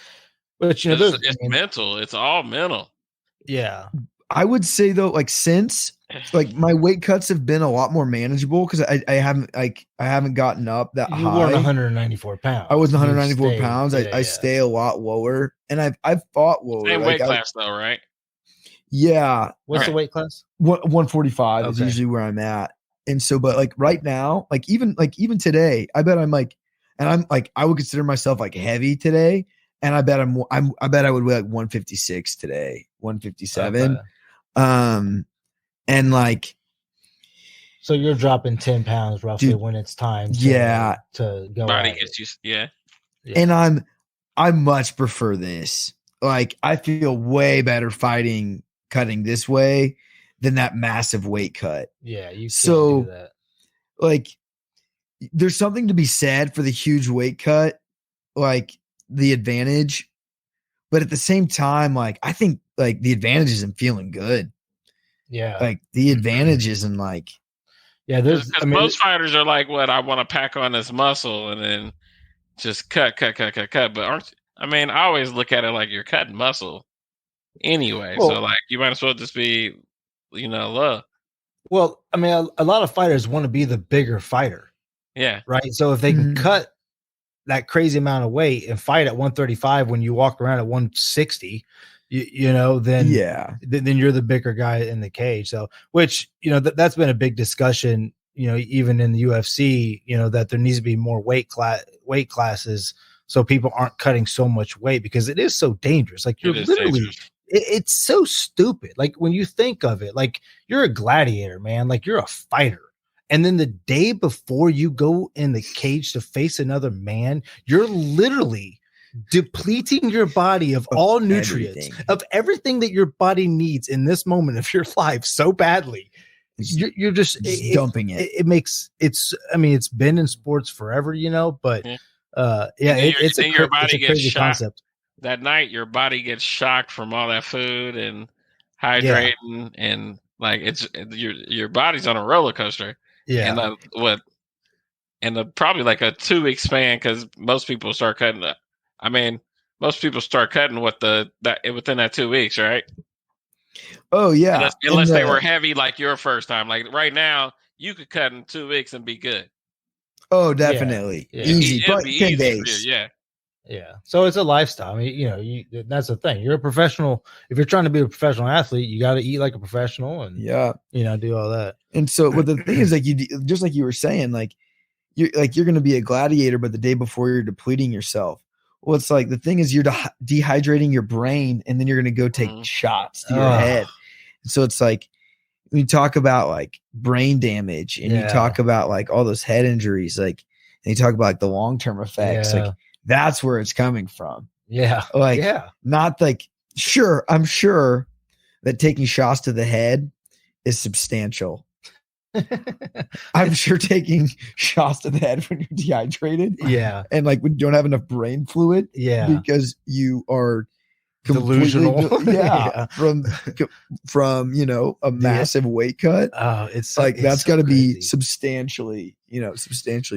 it's mental. It's all mental. Yeah. I would say though, like since like my weight cuts have been a lot more manageable because I haven't gotten up that high. You were 194 pounds. I was 194 pounds. I stay a lot lower, and I've fought lower. Same weight class though, right? Yeah. What's the weight class? 145 is usually where I'm at. And so, but like right now, like even today, I bet I'm like, and I'm like, I would consider myself like heavy today. And I bet I bet I would weigh like 156 today, 157. And like, so you're dropping 10 pounds roughly when it's time to go. Body gets you. Yeah. And I much prefer this. Like, I feel way better cutting this way than that massive weight cut. Yeah. You can't do that. Like, there's something to be said for the huge weight cut, like the advantage. But at the same time, like, I think like the advantage isn't feeling good. Yeah. Like the advantage isn't like, yeah, most fighters are like, what, I want to pack on this muscle and then just cut. But I always look at it like you're cutting muscle anyway. Well, so like you might as well just be, low. Well, a lot of fighters want to be the bigger fighter. Yeah. Right. So if they can cut that crazy amount of weight and fight at 135 when you walk around at 160, then you're the bigger guy in the cage. So, which, that's been a big discussion, even in the UFC, that there needs to be more weight classes so people aren't cutting so much weight because it is so dangerous. Like you're literally, it's so stupid. Like when you think of it, like you're a gladiator, man, like you're a fighter. And then the day before you go in the cage to face another man, you're literally depleting your body of all nutrients, of everything that your body needs in this moment of your life so badly. You're just dumping it. It's been in sports forever, but it's a crazy concept. That night, your body gets shocked from all that food and hydrating, and like it's your body's on a roller coaster. Yeah, and probably like a 2-week span, because most people start cutting. Most people start cutting within that 2 weeks, right? Oh yeah, unless they were heavy like your first time. Like right now, you could cut in 2 weeks and be good. Oh, definitely easy, but 10 days. Yeah. So it's a lifestyle. I mean, that's the thing. You're a professional. If you're trying to be a professional athlete, you got to eat like a professional and do all that. And so, but the thing is, like just like you were saying, like you're going to be a gladiator, but the day before you're depleting yourself. Well, it's like the thing is you're dehydrating your brain, and then you're going to go take shots to your head. So it's like when you talk about like brain damage, and you talk about like all those head injuries, like, and you talk about like the long-term effects, like that's where it's coming from. Yeah. Like, not like, sure, I'm sure that taking shots to the head is substantial. I'm sure taking shots to the head when you're dehydrated. Yeah. And like when you don't have enough brain fluid. Yeah. Because you are delusional. From a massive weight cut. It's like that's so got to be crazy. substantially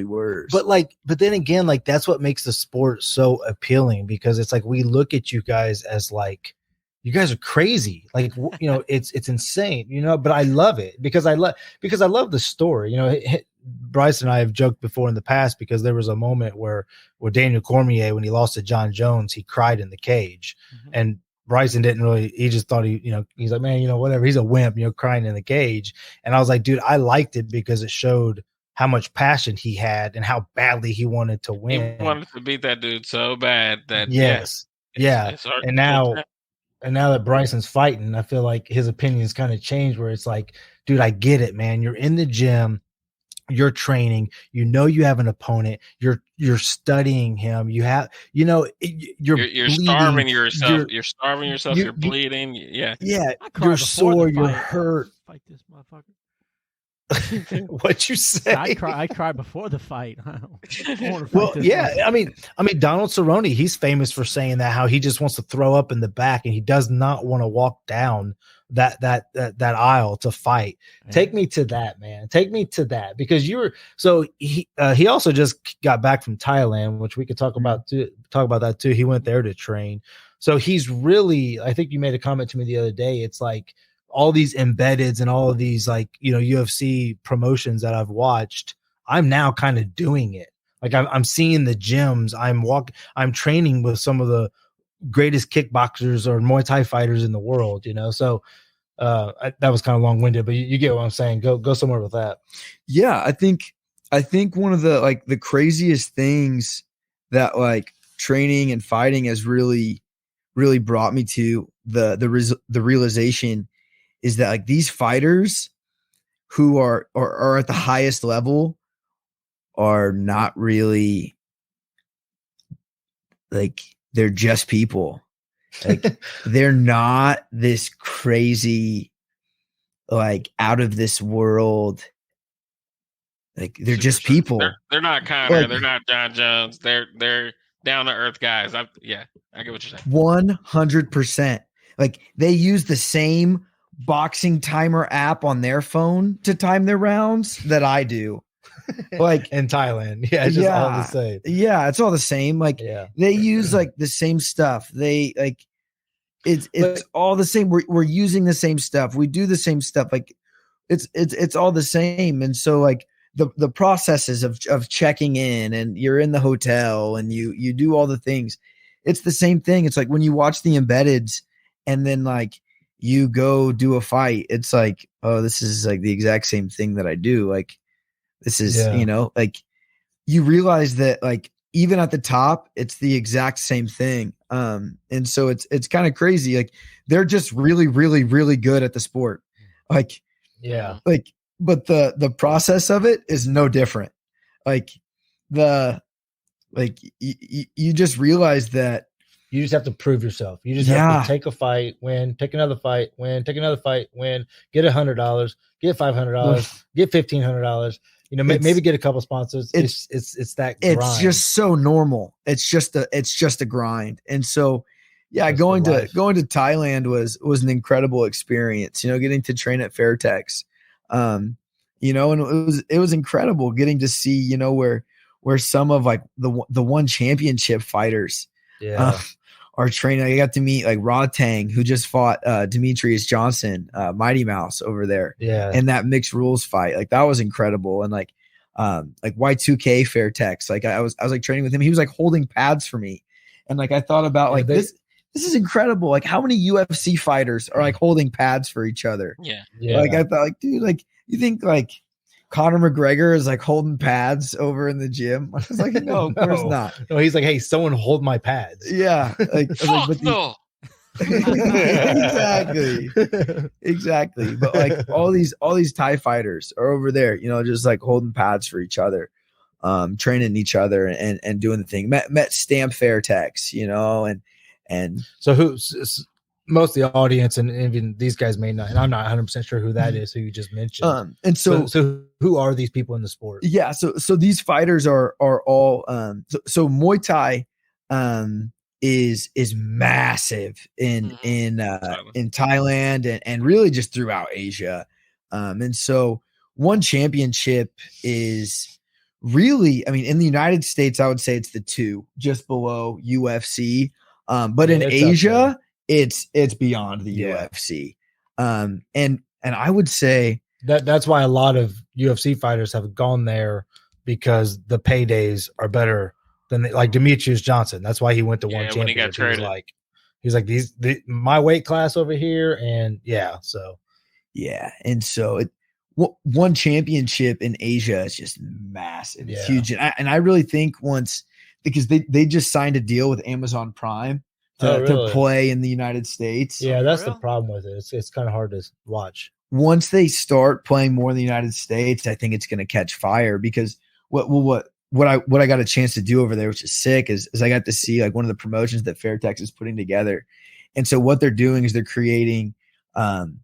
worse. But then again, like that's what makes the sport so appealing, because it's like we look at you guys as like, you guys are crazy. Like, it's insane, but I love it because I love the story. Bryce and I have joked before in the past, because there was a moment where Daniel Cormier, when he lost to John Jones, he cried in the cage, and Bryson didn't really, he just thought he's like, man, whatever. He's a wimp, crying in the cage. And I was like, dude, I liked it because it showed how much passion he had and how badly he wanted to win. He wanted to beat that dude so bad that and now that Bryson's fighting, I feel like his opinions kind of changed, where it's like, dude, I get it, man. You're in the gym, you're training, you have an opponent, you're studying him, you're starving yourself. You're starving yourself. You're bleeding. Yeah. You're sore. You're hurt. Fight this motherfucker. What you say? I cry before the fight. I mean, Donald Cerrone, he's famous for saying that, how he just wants to throw up in the back and he does not want to walk down that aisle to fight. Yeah. Take me to that, man. Take me to that, because he also just got back from Thailand, which we could talk about that too. He went there to train. So he's really, I think you made a comment to me the other day. It's like, all these embeddeds and all of these UFC promotions that I've watched, I'm now kind of doing it. Like I'm seeing the gyms. I'm training with some of the greatest kickboxers or Muay Thai fighters in the world. So that was kind of long winded, but you get what I'm saying. Go somewhere with that. Yeah, I think one of the the craziest things that training and fighting has really brought me to the realization is that these fighters who are at the highest level are not really they're just people. They're not this crazy, out of this world. They're just people. They're not Conor. They're not John Jones. They're down to earth guys. I get what you're saying. 100%. They use the same boxing timer app on their phone to time their rounds that I do. In Thailand. Yeah, it's just all the same. Yeah, it's all the same. They use the same stuff. They it's all the same. We're using the same stuff. We do the same stuff. It's all the same. And so the processes of checking in, and you're in the hotel and you do all the things. It's the same thing. It's when you watch the embeddeds and then you go do a fight, it's oh, this is the exact same thing that I do. This is, you realize that even at the top, it's the exact same thing. And so it's kind of crazy. They're just really, really, really good at the sport. But the process of it is no different. The like you just realize that you just have to prove yourself. You just have to take a fight, win, take another fight, win, take another fight, win, get $100, get $500, get $1,500. You know, maybe get a couple sponsors. It's that grind. It's just so normal. It's just a grind. And so, yeah, going to Thailand was an incredible experience, you know, getting to train at Fairtex. You know, and it was incredible getting to see, you know, where some of like the one championship fighters are training. I got to meet like Rod Tang, who just fought Demetrius Johnson, Mighty Mouse over there. Yeah. And that mixed rules fight, like that was incredible. And like Y2K Fairtex, like I was like training with him. He was like holding pads for me. And like I thought about like this is incredible. Like how many UFC fighters are like holding pads for each other? Yeah. Like I thought like, dude, like you think like Conor McGregor is like holding pads over in the gym? I was like, no, of course not. No, he's like, hey, someone hold my pads. Yeah. Like, exactly. But like all these Thai fighters are over there, you know, just like holding pads for each other, training each other and doing the thing. Met Stamp Fairtex, you know, and so most of the audience and even these guys may not, and I'm not 100% sure who that is, who you just mentioned. And so who are these people in the sport? Yeah. So these fighters are all, so Muay Thai, is massive in Thailand and really just throughout Asia. And so one championship is really, I mean, in the United States, I would say it's the 2 just below UFC. But in Asia, it's beyond the UFC. And I would say that's why a lot of UFC fighters have gone there, because the paydays are better than like Demetrius Johnson. That's why he went to one championship. When he got traded. He's like my weight class over here. And and so one championship in Asia is just massive. It's huge. And I really think because they just signed a deal with Amazon Prime to play in the United States. Yeah, that's the problem with it. It's kind of hard to watch. Once they start playing more in the United States, I think it's going to catch fire, because what I got a chance to do over there, which is sick, is I got to see like one of the promotions that Fairtex is putting together. And so what they're doing is they're creating Muay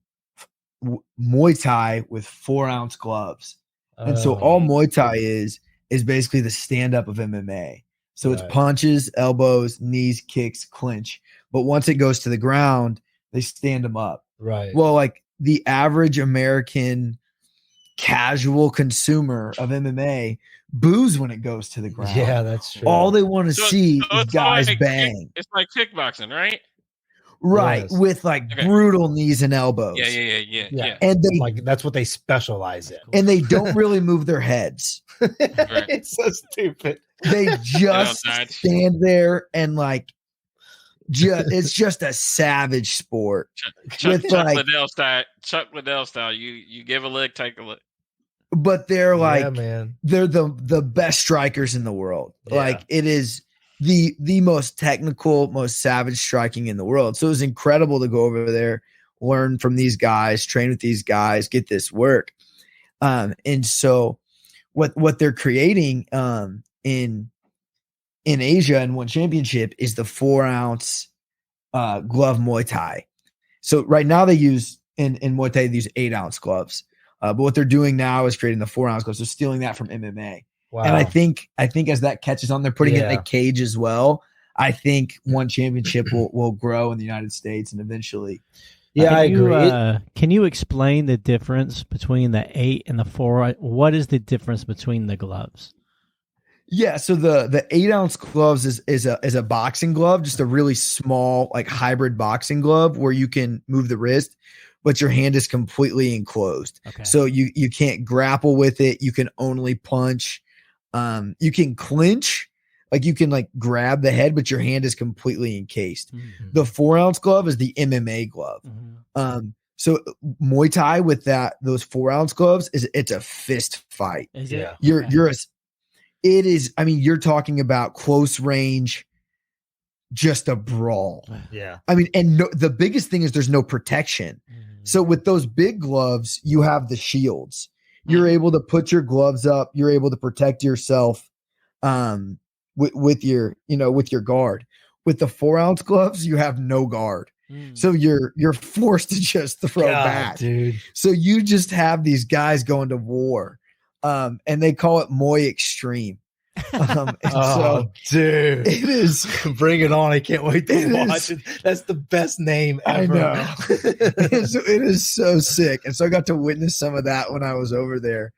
Thai with 4-ounce gloves. And so all Muay Thai is basically the stand-up of MMA. So it's punches, elbows, knees, kicks, clinch. But once it goes to the ground, they stand them up. Right. Well, like the average American casual consumer of MMA boos when it goes to the ground. Yeah, that's true. All they want to see is guys bang. It's like kickboxing, right? Right, yes. With like brutal knees and elbows. Yeah. And they like that's what they specialize in. And they don't really move their heads. It's so stupid. They just stand there and like it's just a savage sport. Chuck Liddell style. You give a lick, take a lick. But they're like, they're the best strikers in the world. Yeah. Like it is the most technical, most savage striking in the world. So it was incredible to go over there, learn from these guys, train with these guys, get this work. And so what they're creating in Asia and one championship is the 4-ounce glove Muay Thai. So right now they use in Muay Thai, they use 8-ounce gloves. But what they're doing now is creating the 4-ounce gloves. So stealing that from MMA. Wow. And I think as that catches on, they're putting it in a cage as well. I think one championship will grow in the United States and eventually. Yeah, I agree. Can you explain the difference between the 8 and the 4? What is the difference between the gloves? Yeah, so the 8-ounce gloves is a boxing glove, just a really small like hybrid boxing glove where you can move the wrist, but your hand is completely enclosed. Okay. So you can't grapple with it. You can only punch. You can clinch, like you can like grab the head, but your hand is completely encased. Mm-hmm. The 4-ounce glove is the MMA glove. Mm-hmm. So Muay Thai with those 4-ounce gloves it's a fist fight. Is it? It is. I mean, you're talking about close range, just a brawl. Yeah. I mean, and the biggest thing is there's no protection. Mm-hmm. So with those big gloves, you have the with You're able to put your gloves up. You're able to protect yourself with with your guard. With the 4-ounce gloves, you have no guard. So you're forced to just throw back, dude. So you just have these guys going to war, and they call it Muay Extreme. So, dude, it is. Bring it on! I can't wait to watch it. That's the best name ever. I know. It is so sick, and so I got to witness some of that when I was over there.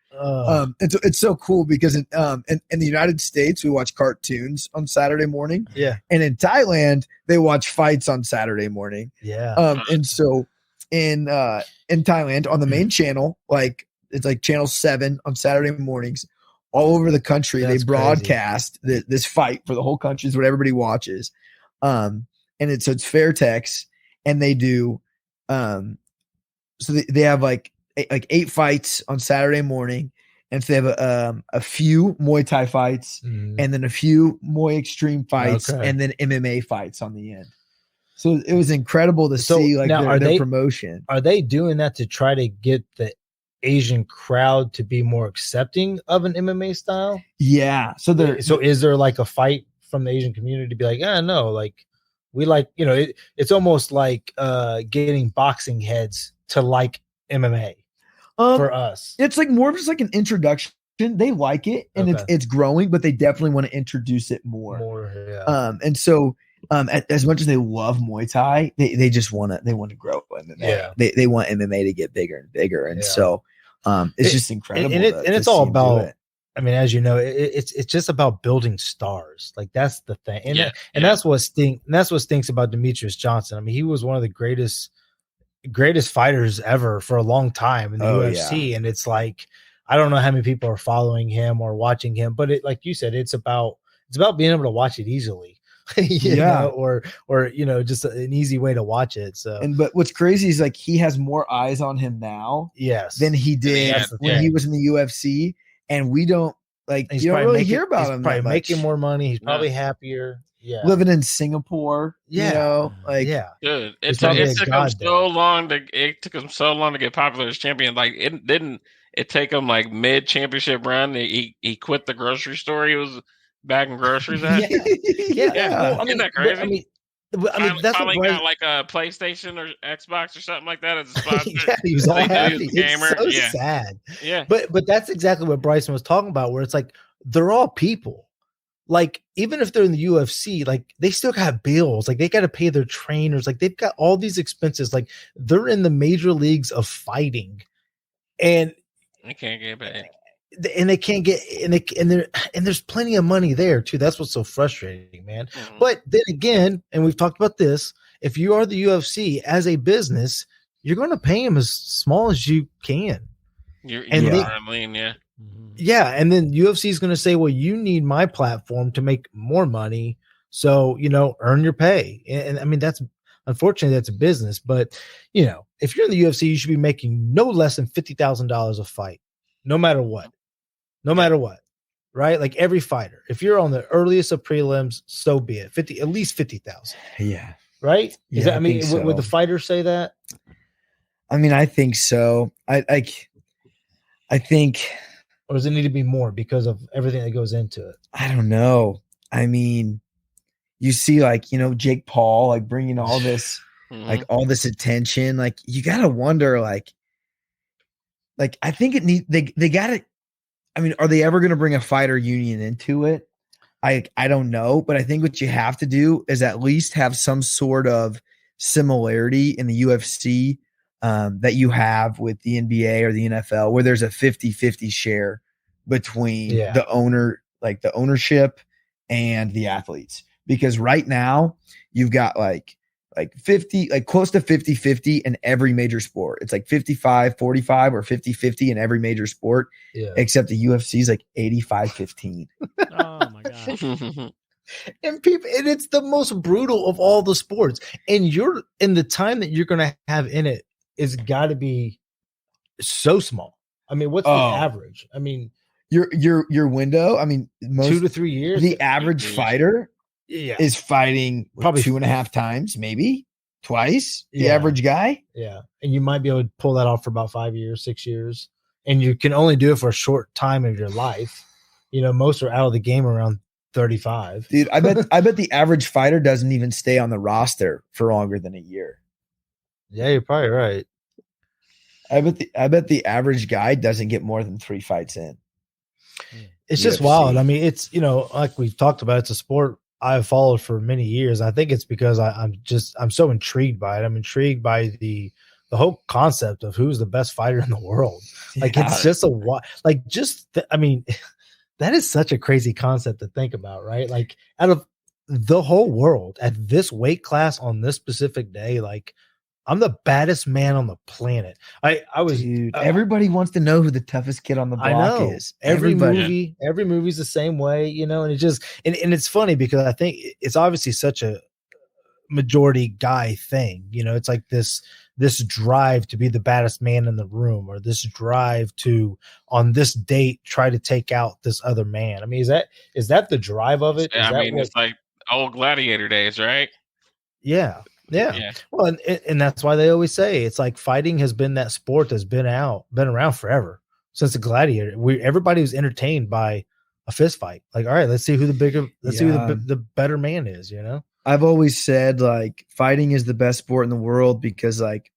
It's so cool because in the United States we watch cartoons on Saturday morning. Yeah, and in Thailand they watch fights on Saturday morning. Yeah, and so in Thailand on the main channel, like it's like channel 7 on Saturday mornings, all over the country they broadcast this fight for the whole country. Is what everybody watches. And it's fair text, and they do so they have like 8 fights on Saturday morning, and so they have a few Muay Thai fights, and then a few Muay Extreme fights, and then MMA fights on the end. So it was incredible to see like their promotion. Are they doing that to try to get the Asian crowd to be more accepting of an MMA style? Yeah. So is there like a fight from the Asian community to be like, no, like we like, it's almost like getting boxing heads to like MMA for us. It's like more of just like an introduction. They like it, and it's growing, but they definitely want to introduce it more. Yeah. And so as much as they love Muay Thai, they just want to grow MMA. Yeah. They want MMA to get bigger and bigger, and so it's just incredible. And it's all about. I mean, as you know, it's just about building stars. Like that's the thing, and that's what stinks about Demetrius Johnson. I mean, he was one of the greatest fighters ever for a long time in the UFC, and it's like I don't know how many people are following him or watching him, but it, like you said, it's about being able to watch it easily. you know, or just an easy way to watch it. So, but what's crazy is like he has more eyes on him now, than he did when he was in the UFC, and we don't you don't really hear about him. He's probably making more money. He's probably happier. Yeah, living in Singapore. Dude, it took him so long to get popular as champion. Like it didn't. It take him like mid championship run. He quit the grocery store. He was bagging groceries at. Well, isn't that crazy? I mean, that's finally what got like a PlayStation or Xbox or something like that as a sponsor. He was all happy. Gamer. It's so sad. Yeah, but that's exactly what Bryson was talking about. Where it's like they're all people. Like even if they're in the UFC, like they still got bills. Like they got to pay their trainers. Like they've got all these expenses. Like they're in the major leagues of fighting, and they can't get paid. And they can't get and there's plenty of money there too. That's what's so frustrating, man. Mm-hmm. But then again, and we've talked about this, if you are the UFC as a business, you're going to pay them as small as you can. Yeah. And then UFC is going to say, well, you need my platform to make more money. So, earn your pay. And I mean, unfortunately, that's a business, but if you're in the UFC, you should be making no less than $50,000 a fight, no matter what. Right? Like every fighter, if you're on the earliest of prelims, so be it. At least 50,000. Yeah. Right? Yeah, would the fighters say that? I mean, I think so. I think, or does it need to be more because of everything that goes into it? I don't know. I mean, you see, Jake Paul, bringing all this, all this attention. Like, you gotta wonder, I think they gotta. I mean, are they ever going to bring a fighter union into it? I don't know, but I think what you have to do is at least have some sort of similarity in the UFC that you have with the NBA or the NFL, where there's a 50-50 share between the owner, the ownership and the athletes. Because right now you've got 50, close to 50-50 in every major sport. It's 55-45 or 50-50 in every major sport, except the UFC is 85-15. Oh my gosh. And it's the most brutal of all the sports. And the time that you're going to have in it is got to be so small. I mean, what's the average? I mean, your window, I mean, 2 to 3 years. The average fighter is fighting probably 2.5 times, maybe twice the average guy. Yeah. And you might be able to pull that off for about 5 years, 6 years. And you can only do it for a short time of your life. Most are out of the game around 35. Dude, I bet the average fighter doesn't even stay on the roster for longer than a year. Yeah, you're probably right. I bet the average guy doesn't get more than 3 fights in. It's just wild. I mean, it's, like we've talked about, it's a sport I've followed for many years. I think it's because I'm so intrigued by it. I'm intrigued by the whole concept of who's the best fighter in the world. Like, it's just that is such a crazy concept to think about, right? Like, out of the whole world at this weight class on this specific day, like, I'm the baddest man on the planet. Everybody wants to know who the toughest kid on the block is. Every movie's the same way, and it just, and it's funny because I think it's obviously such a majority guy thing. It's like this drive to be the baddest man in the room, or this drive to, on this date, try to take out this other man. I mean, is that the drive of it? It's like old gladiator days, right? Yeah. Well, and that's why they always say it's like fighting has been that sport that's been around forever, since the gladiator. Everybody was entertained by a fist fight. Like, all right, let's see who the better man is. I've always said, like, fighting is the best sport in the world because, like,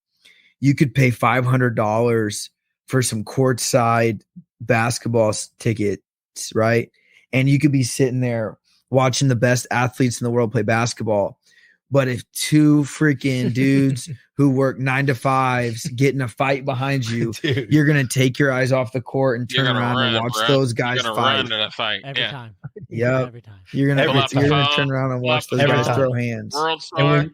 you could pay $500 for some courtside basketball tickets, right? And you could be sitting there watching the best athletes in the world play basketball. But if 2 freaking dudes who work 9 to 5s get in a fight behind you, dude, you're going to take your eyes off the court and turn around and watch those guys fight. Every time. Yeah. Every time. You're going to turn around and watch those guys throw hands. World star.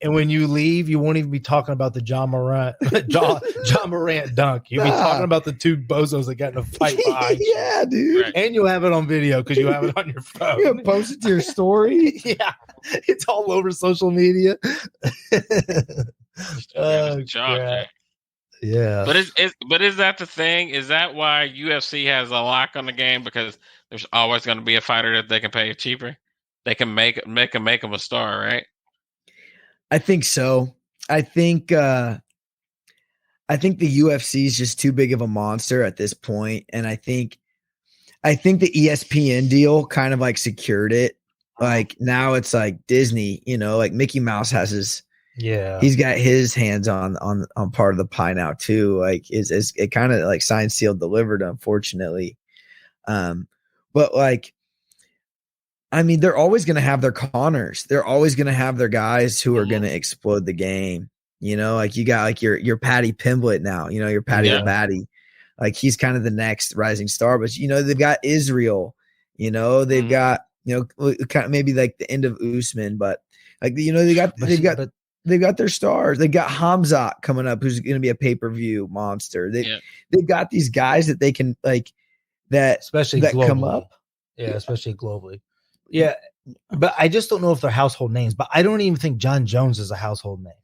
And when you leave, you won't even be talking about the John Morant dunk. You'll be talking about the 2 bozos that got in a fight behind you. Yeah, dude. Right. And you'll have it on video because you have it on your phone. You'll post it to your story. Yeah. It's all over social media. Yeah. But is that the thing? Is that why UFC has a lock on the game? Because there's always going to be a fighter that they can pay cheaper. They can make them a star, right? I think so. I think the UFC is just too big of a monster at this point, and I think the ESPN deal kind of like secured it. Like, now it's like Disney, like Mickey Mouse has he's got his hands on part of the pie now too. Like, it kind of like signed, sealed, delivered, unfortunately. But like, I mean, they're always going to have their Connors. They're always going to have their guys who are going to explode the game. Like, you got like your Patty Pimblett now, your Patty the Batty. Like, he's kind of the next rising star, but they've got Israel, they've got, kind of maybe like the end of Usman, but like, they've got their stars. They've got Hamzat coming up, who's going to be a pay-per-view monster. They've got these guys that they can like especially that globally. Come up. Yeah, especially globally. Yeah, but I just don't know if they're household names. But I don't even think John Jones is a household name.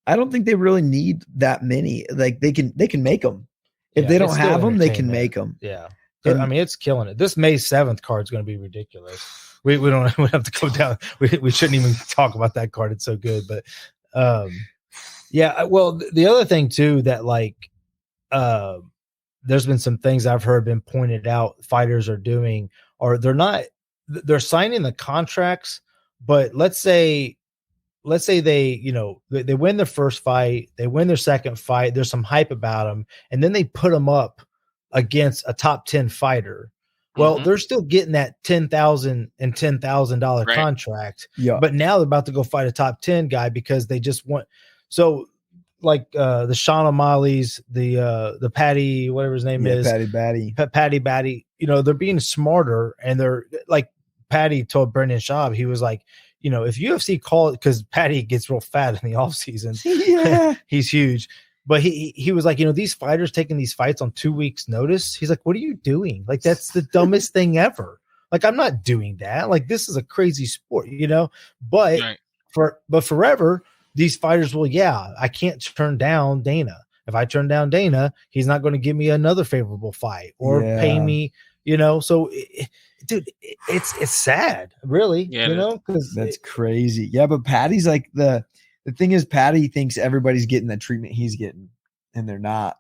I don't think they really need that many. Like, they can make them. If they don't have them, they can make them. Yeah. I mean, it's killing it. This May 7th card is going to be ridiculous. We have to go down. We shouldn't even talk about that card. It's so good. But yeah, well, the other thing too, that like there's been some things I've heard been pointed out fighters are doing, or they're signing the contracts, but let's say they, they win their first fight, they win their second fight, there's some hype about them, and then they put them up against a top 10 fighter. Well, they're still getting that $10,000 and $10,000 contract. Yeah. But now they're about to go fight a top 10 guy because they just want, so like the Sean O'Malley's, the Patty, whatever his name is, Patty Batty, they're being smarter, and they're like, Patty told Brendan Schaub, he was like, if UFC call it, because Patty gets real fat in the off season, he's huge. But he was like, these fighters taking these fights on 2 weeks notice. He's like, what are you doing? Like, that's the dumbest thing ever. Like, I'm not doing that. Like, this is a crazy sport, but forever, these fighters will, I can't turn down Dana. If I turn down Dana, he's not going to give me another favorable fight or pay me, so dude, it's sad, really, because that's crazy. Yeah. But Patty's like the thing is, Patty thinks everybody's getting the treatment he's getting, and they're not.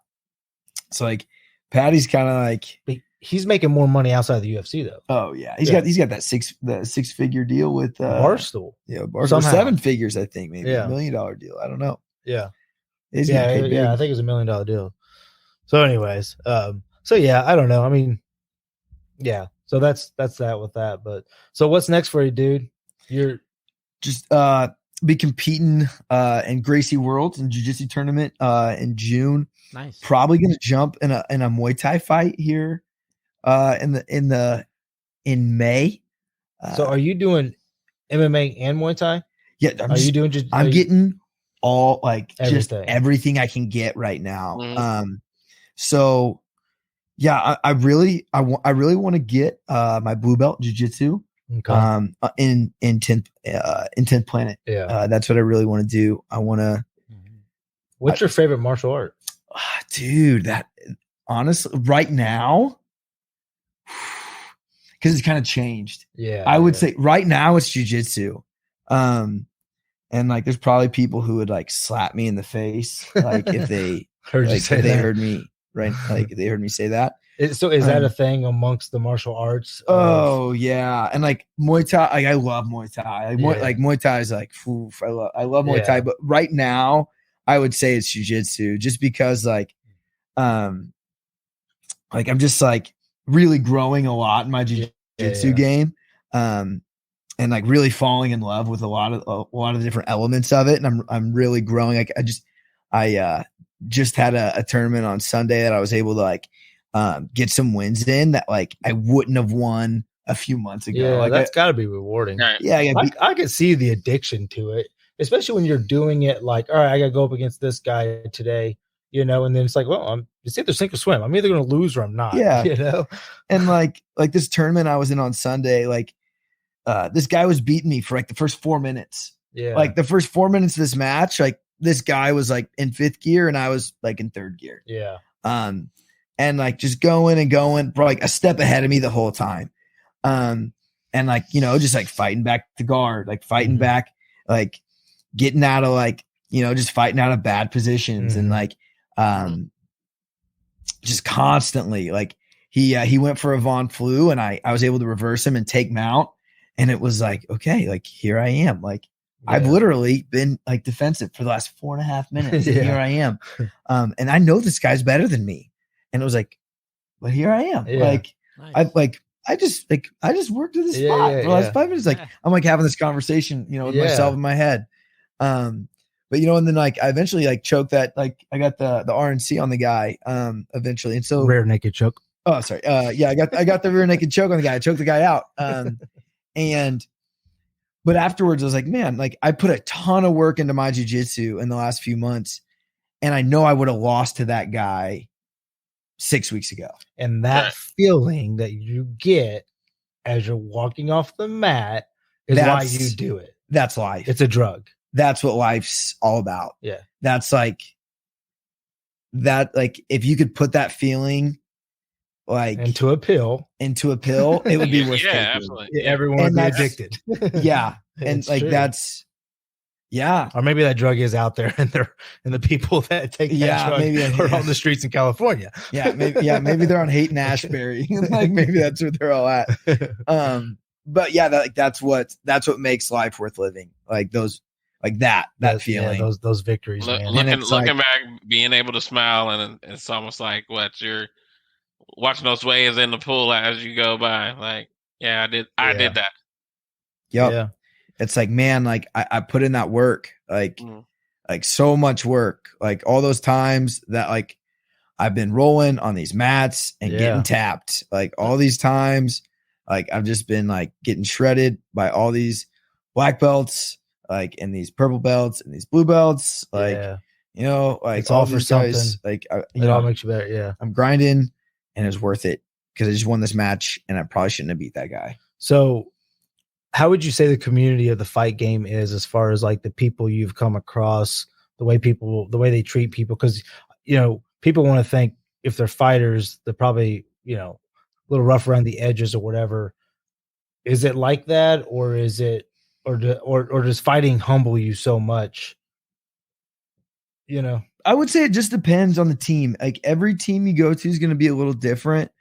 It's like Patty's kind of like, he's making more money outside of the UFC though. Oh yeah, he's got that six-figure deal with Barstool. Yeah, Barstool. 7 figures, I think, maybe $1 million deal. I don't know. Yeah, he's I think it was $1 million deal. So, anyways, so yeah, I don't know. I mean, yeah. So that's that with that. But so what's next for you, dude? You're just be competing in Gracie Worlds and Jiu-Jitsu tournament in June. Nice. Probably gonna jump in a Muay Thai fight here in May. So are you doing MMA and Muay Thai? Yeah. I'm getting all everything. Just everything I can get right now. Mm-hmm. So yeah, I really want to get my blue belt jiu-jitsu in 10th Planet. Yeah. That's what I really want to do. I want to. What's your favorite martial art? Dude, that honestly right now, because it's kind of changed. Yeah. I would say right now it's jiu-jitsu. And there's probably people who would slap me in the face if they heard me. Right, they heard me say that. So is that a thing amongst the martial arts? Oh yeah, and Muay Thai. I love Muay Thai. Muay Thai is oof, I love Muay Thai. But right now, I would say it's jiu-jitsu, just because I'm just really growing a lot in my jiu-jitsu game, and really falling in love with a lot of different elements of it, and I'm really growing. I just had a tournament on Sunday that I was able to get some wins in that I wouldn't have won a few months ago. Yeah, that's got to be rewarding. Right. Yeah, I can see the addiction to it, especially when you're doing it all right, I got to go up against this guy today, and then it's well, it's either sink or swim. I'm either going to lose or I'm not. Yeah, and this tournament I was in on Sunday, this guy was beating me for the first 4 minutes. Yeah, the first 4 minutes of this match, this guy was in 5th gear and I was in 3rd gear. Yeah. And just going and going, bro, a step ahead of me the whole time. And just fighting back the guard, fighting back, getting out of just fighting out of bad positions and just constantly he went for a Von Flu and I was able to reverse him and take mount. And it was okay, here I am. I've literally been defensive for the last 4.5 minutes. And here I am. And I know this guy's better than me. And it was but here I am. Yeah. Nice. I just worked to this spot for the last 5 minutes. I'm having this conversation, with myself in my head. But and then I eventually choked that, I got the RNC on the guy eventually. And so rear naked choke. Oh, sorry. I got the rear naked choke on the guy. I choked the guy out. But afterwards, I was man, I put a ton of work into my jiu-jitsu in the last few months, and I know I would have lost to that guy 6 weeks ago. And that feeling that you get as you're walking off the mat is why you do it. That's life. It's a drug. That's what life's all about. Yeah. That's if you could put that feeling into a pill, it would be worth taking. Absolutely. Yeah, everyone would be addicted. Yeah. And that's or maybe that drug is out there and the people that take that drug are on the streets in California. Maybe they're on Haight and Ashbury. Maybe that's where they're all at. But that's what makes life worth living. That feeling, those victories. Looking back, being able to smile, and it's almost you're watching those waves in the pool as you go by. I did that. Yep. Yeah. It's man, I put in that work, so much work, all those times that I've been rolling on these mats and getting tapped, all these times, I've just been getting shredded by all these black belts, and these purple belts and these blue belts, it's all for something. Guys, it all makes you better. Yeah. I'm grinding and it's worth it because I just won this match and I probably shouldn't have beat that guy. So how would you say the community of the fight game is as far as the people you've come across, the way they treat people? Because, people want to think if they're fighters, they're probably, a little rough around the edges or whatever. Is it like that? Or is it, or does fighting humble you so much? I would say it just depends on the team. Every team you go to is going to be a little different.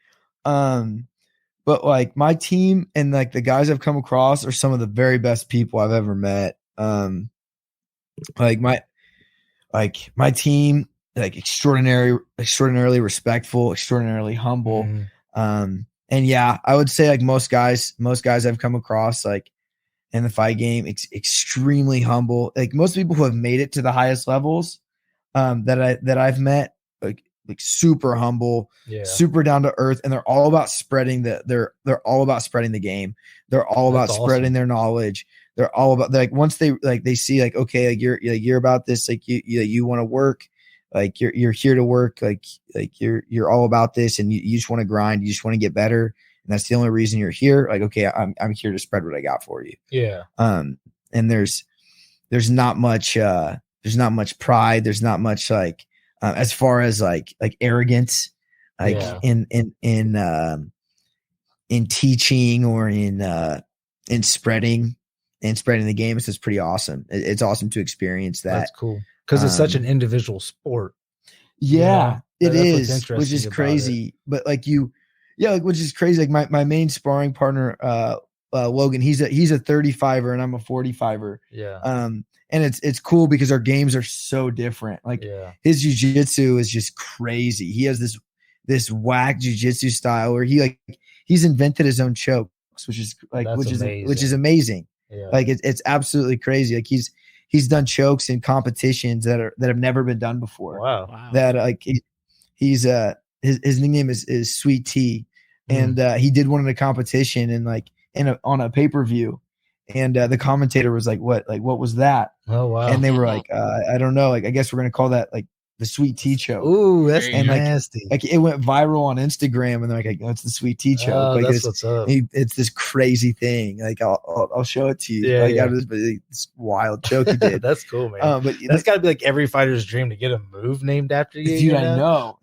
But like my team and like the guys I've come across are some of the very best people I've ever met. Like my team, like extraordinarily respectful, extraordinarily humble. Mm-hmm. And yeah, I would say like most guys I've come across like in the fight game, extremely humble. Like most people who have made it to the highest levels that I've met, like super humble, super down to earth, and they're all about spreading they're all about spreading the game. They're all about spreading their knowledge. They're all about like once they see like, okay, like you're about this, like you want to work, like you're here to work, like you're all about this, and you just want to grind, you just want to get better, and that's the only reason you're here. Like, okay, I'm here to spread what I got for you. Yeah. And there's not much pride. There's not much like as far as like arrogance, like in teaching or in spreading the game. It's just pretty awesome. It's awesome to experience that. That's cool because it's such an individual sport. Yeah, it is, which is crazy. But like which is crazy. Like my main sparring partner, Logan, he's a 35er and I'm a 45er. Yeah. And it's cool because our games are so different. Like his jiu-jitsu is just crazy. He has this whack jiu-jitsu style where he's invented his own chokes, which is like which is amazing. Yeah. Like it's absolutely crazy. Like he's done chokes in competitions that have never been done before. Wow. That like he's his nickname is Sweet Tea, and he did one in a competition and like on a pay-per-view. And the commentator was like, what was that? Oh, wow. And they were like, I don't know. Like, I guess we're going to call that like the Sweet Tea choke. Ooh, that's nasty. Like it went viral on Instagram and they're like, it's the Sweet Tea choke. Oh, like, that's what's up. It's this crazy thing. Like I'll show it to you. Yeah, like, out of this wild choke he did. That's cool, man. But that's got to be like every fighter's dream to get a move named after you. Dude, I know.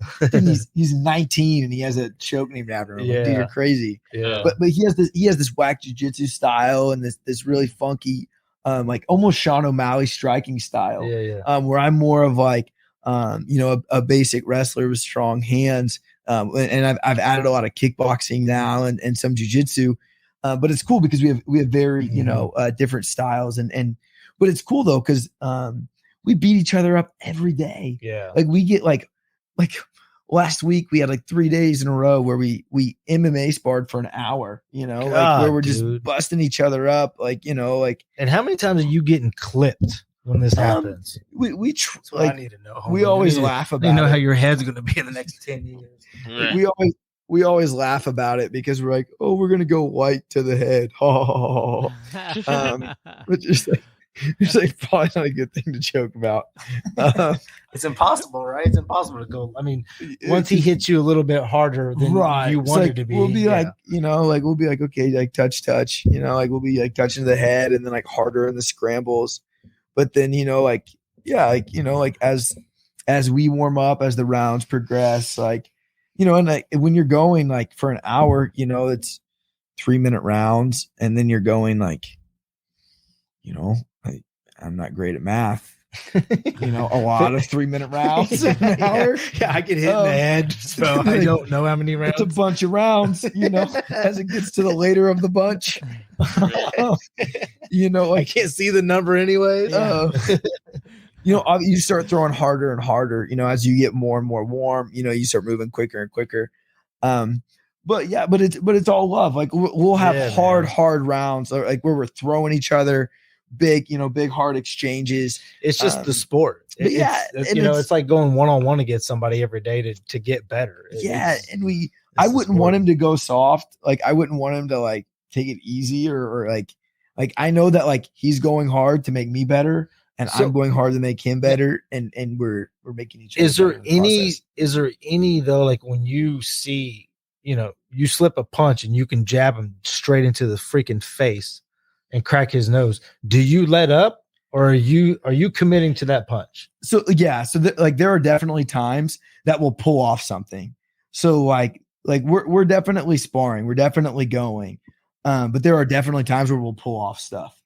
he's 19 and he has a choke named after him. Yeah. Like, dude, you're crazy. Yeah. But he has this whack jiu-jitsu style and this really funky, like almost Sean O'Malley striking style. Yeah. Where I'm more of like, a basic wrestler with strong hands. And I've added a lot of kickboxing now and some jiu-jitsu. But it's cool because we have very, different styles but it's cool though, because we beat each other up every day. Yeah. Like we get like last week we had like 3 days in a row where we MMA sparred for an hour, God, like where we're just busting each other up. Like, and how many times are you getting clipped when this happens? I need to know. We always laugh about it. You know how your head's going to be in the next 10 years. Right. We always laugh about it because we're like, oh, we're going to go white to the head. But it's like probably not a good thing to joke about. It's impossible, right? It's impossible to go. I mean, once he hits you a little bit harder than you wanted to be, we'll be like, we'll be like, okay, like touch, like we'll be like touching the head and then like harder in the scrambles. But then, as we warm up, as the rounds progress, like, and like when you're going like for an hour, it's 3-minute rounds. And then you're going like, I'm not great at math, a lot of 3-minute rounds in an hour. Yeah, I get hit in the head. So I don't know how many rounds. It's a bunch of rounds, as it gets to the later of the bunch. I can't see the number anyway. You start throwing harder and harder, as you get more and more warm, you start moving quicker and quicker. But it's all love. Like we'll have hard rounds, like where we're throwing each other big hard exchanges. It's just the sport. It's like going one-on-one against somebody every day to get better. I wouldn't want him to go soft. Like I wouldn't want him to like take it easy or like I know that like he's going hard to make me better and I'm going hard to make him better and we're making each other. Is there any though, like when you see, you slip a punch and you can jab him straight into the freaking face and crack his nose, do you let up or are you committing to that punch? So there are definitely times that will pull off something. So like we're definitely sparring, we're definitely going, but there are definitely times where we'll pull off stuff.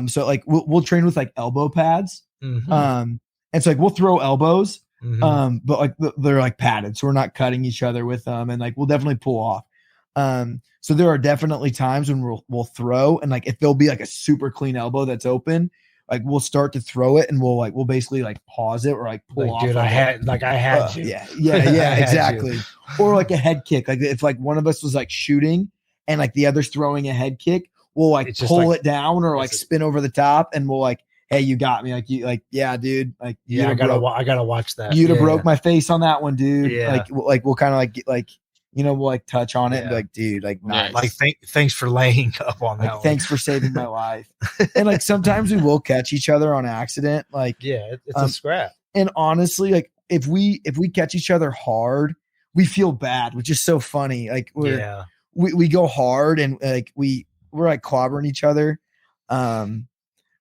So like we'll train with like elbow pads, and so like we'll throw elbows, but like they're like padded, so we're not cutting each other with them, and like we'll definitely pull off. So there are definitely times when we'll throw, and like if there'll be like a super clean elbow that's open, like we'll start to throw it, and we'll basically like pause it or like pull off. Dude, I had you. Yeah, exactly. Or like a head kick. Like if like one of us was like shooting and like the other's throwing a head kick, we'll like pull it down or like spin over the top, and we'll like, hey, you got me. Like you, like, yeah, dude. Like, yeah, I gotta watch that. You'd have broke my face on that one, dude. Yeah. Like we'll kind of like we'll like touch on it and be like, dude, like, nice. Like thanks for laying up on that. Like, thanks for saving my life. And like sometimes we will catch each other on accident. Like, yeah, it's a scrap. And honestly, like if we catch each other hard, we feel bad, which is so funny. Like we go hard and like we're like clobbering each other. But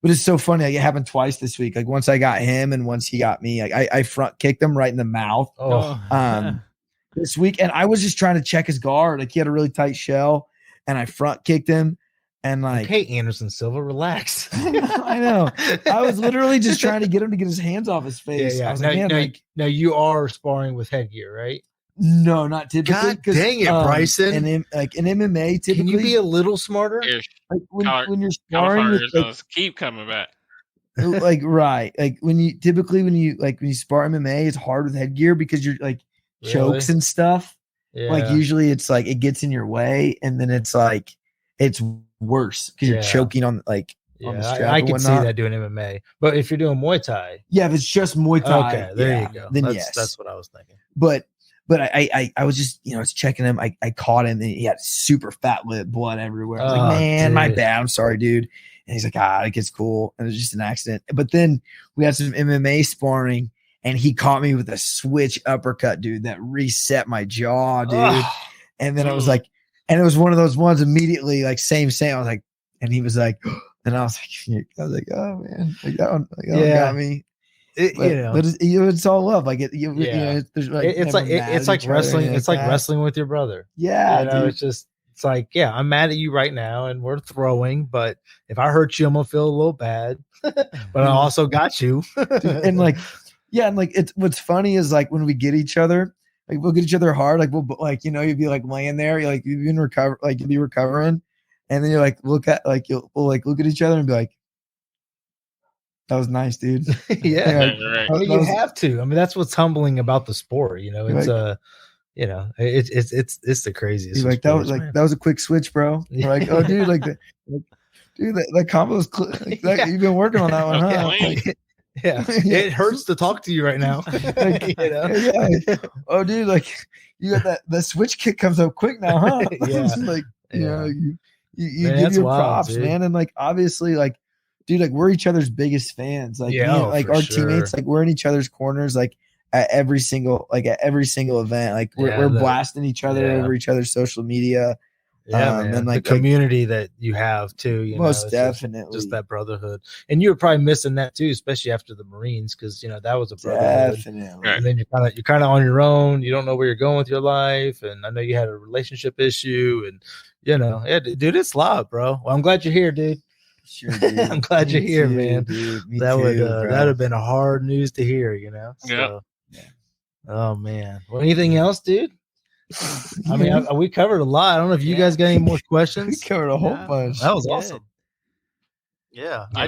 it's so funny. Like it happened twice this week. Like once I got him and once he got me. Like I front kicked him right in the mouth. This week, and I was just trying to check his guard. Like he had a really tight shell, and I front kicked him. And like, hey, Anderson Silva, relax. I know. I was literally just trying to get him to get his hands off his face. Yeah. I was like, man, now you are sparring with headgear, right? No, not typically. God dang it, Bryson! And like in MMA, typically, can you be a little smarter? Like when you're sparring, with, like, keep coming back. Like right, like when you spar MMA, it's hard with headgear because you're like chokes and stuff. Yeah. Like usually it's like it gets in your way, and then it's like it's worse because you're choking on like. On the strap I can see that doing MMA, but if you're doing Muay Thai, if it's just Muay Thai, okay, there you go. Then that's what I was thinking. But I was just I was checking him. I caught him, and he had super fat lip, blood everywhere. I was like, man, dude. My bad. I'm sorry, dude. And he's like, like it's cool, and it was just an accident. But then we had some MMA sparring. And he caught me with a switch uppercut, dude, that reset my jaw, dude. And then I was like, and it was one of those ones immediately, like same. I was like, and he was like, and I was like, oh man, like that one got me. But it's all love. Like there's like it's like wrestling. It's like wrestling with your brother. Yeah, dude. It's like, I'm mad at you right now, and we're throwing. But if I hurt you, I'm gonna feel a little bad. But I also got you, and like. Yeah, and like it's what's funny is like when we get each other, like we'll get each other hard, like we'll like you'd be like laying there, you're like you'll be recovering, and then you're like we'll look at each other and be like, that was nice, dude. Yeah, right. You have to. I mean, that's what's humbling about the sport. It's like, it's the craziest. Like sports, that was a quick switch, bro. We're like, oh, dude, dude, that combo is you've been working on that one, huh? Yeah, it hurts to talk to you right now. Oh, dude, like you got that switch kick comes up quick now, huh? Like you give your props, dude. Man, and like obviously, like, dude, like we're each other's biggest fans. Like, like our teammates, like we're in each other's corners, like at every single event. Like we're blasting each other over each other's social media. Yeah, and like the community that you have too, most definitely just that brotherhood. And you were probably missing that too, especially after the Marines, because that was a brotherhood. Definitely. And then you're kind of on your own. You don't know where you're going with your life, and I know you had a relationship issue, and dude, it's loud, bro. Well, I'm glad you're here, dude. Sure, dude. I'm glad you're here, man. Dude. That would have been a hard news to hear, So, oh man. Well, anything else, dude? I mean, we covered a lot. I don't know if you guys got any more questions. We covered a whole bunch. That was awesome. Yeah, we're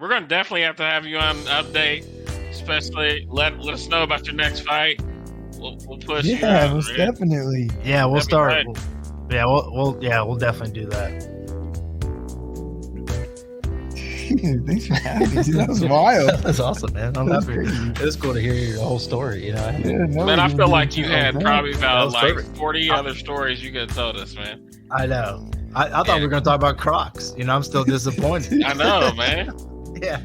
gonna definitely have to have you on update. Especially let us know about your next fight. We'll push. Yeah, most definitely. Yeah, we'll start. We'll definitely do that. Thanks for having me. That was wild. That's awesome, man. I'm happy. It's cool to hear your whole story. Man, I feel like you had probably about 40 other stories you could have told us, man. I know. I thought we were going to talk about Crocs. I'm still disappointed. I know, man. Yeah.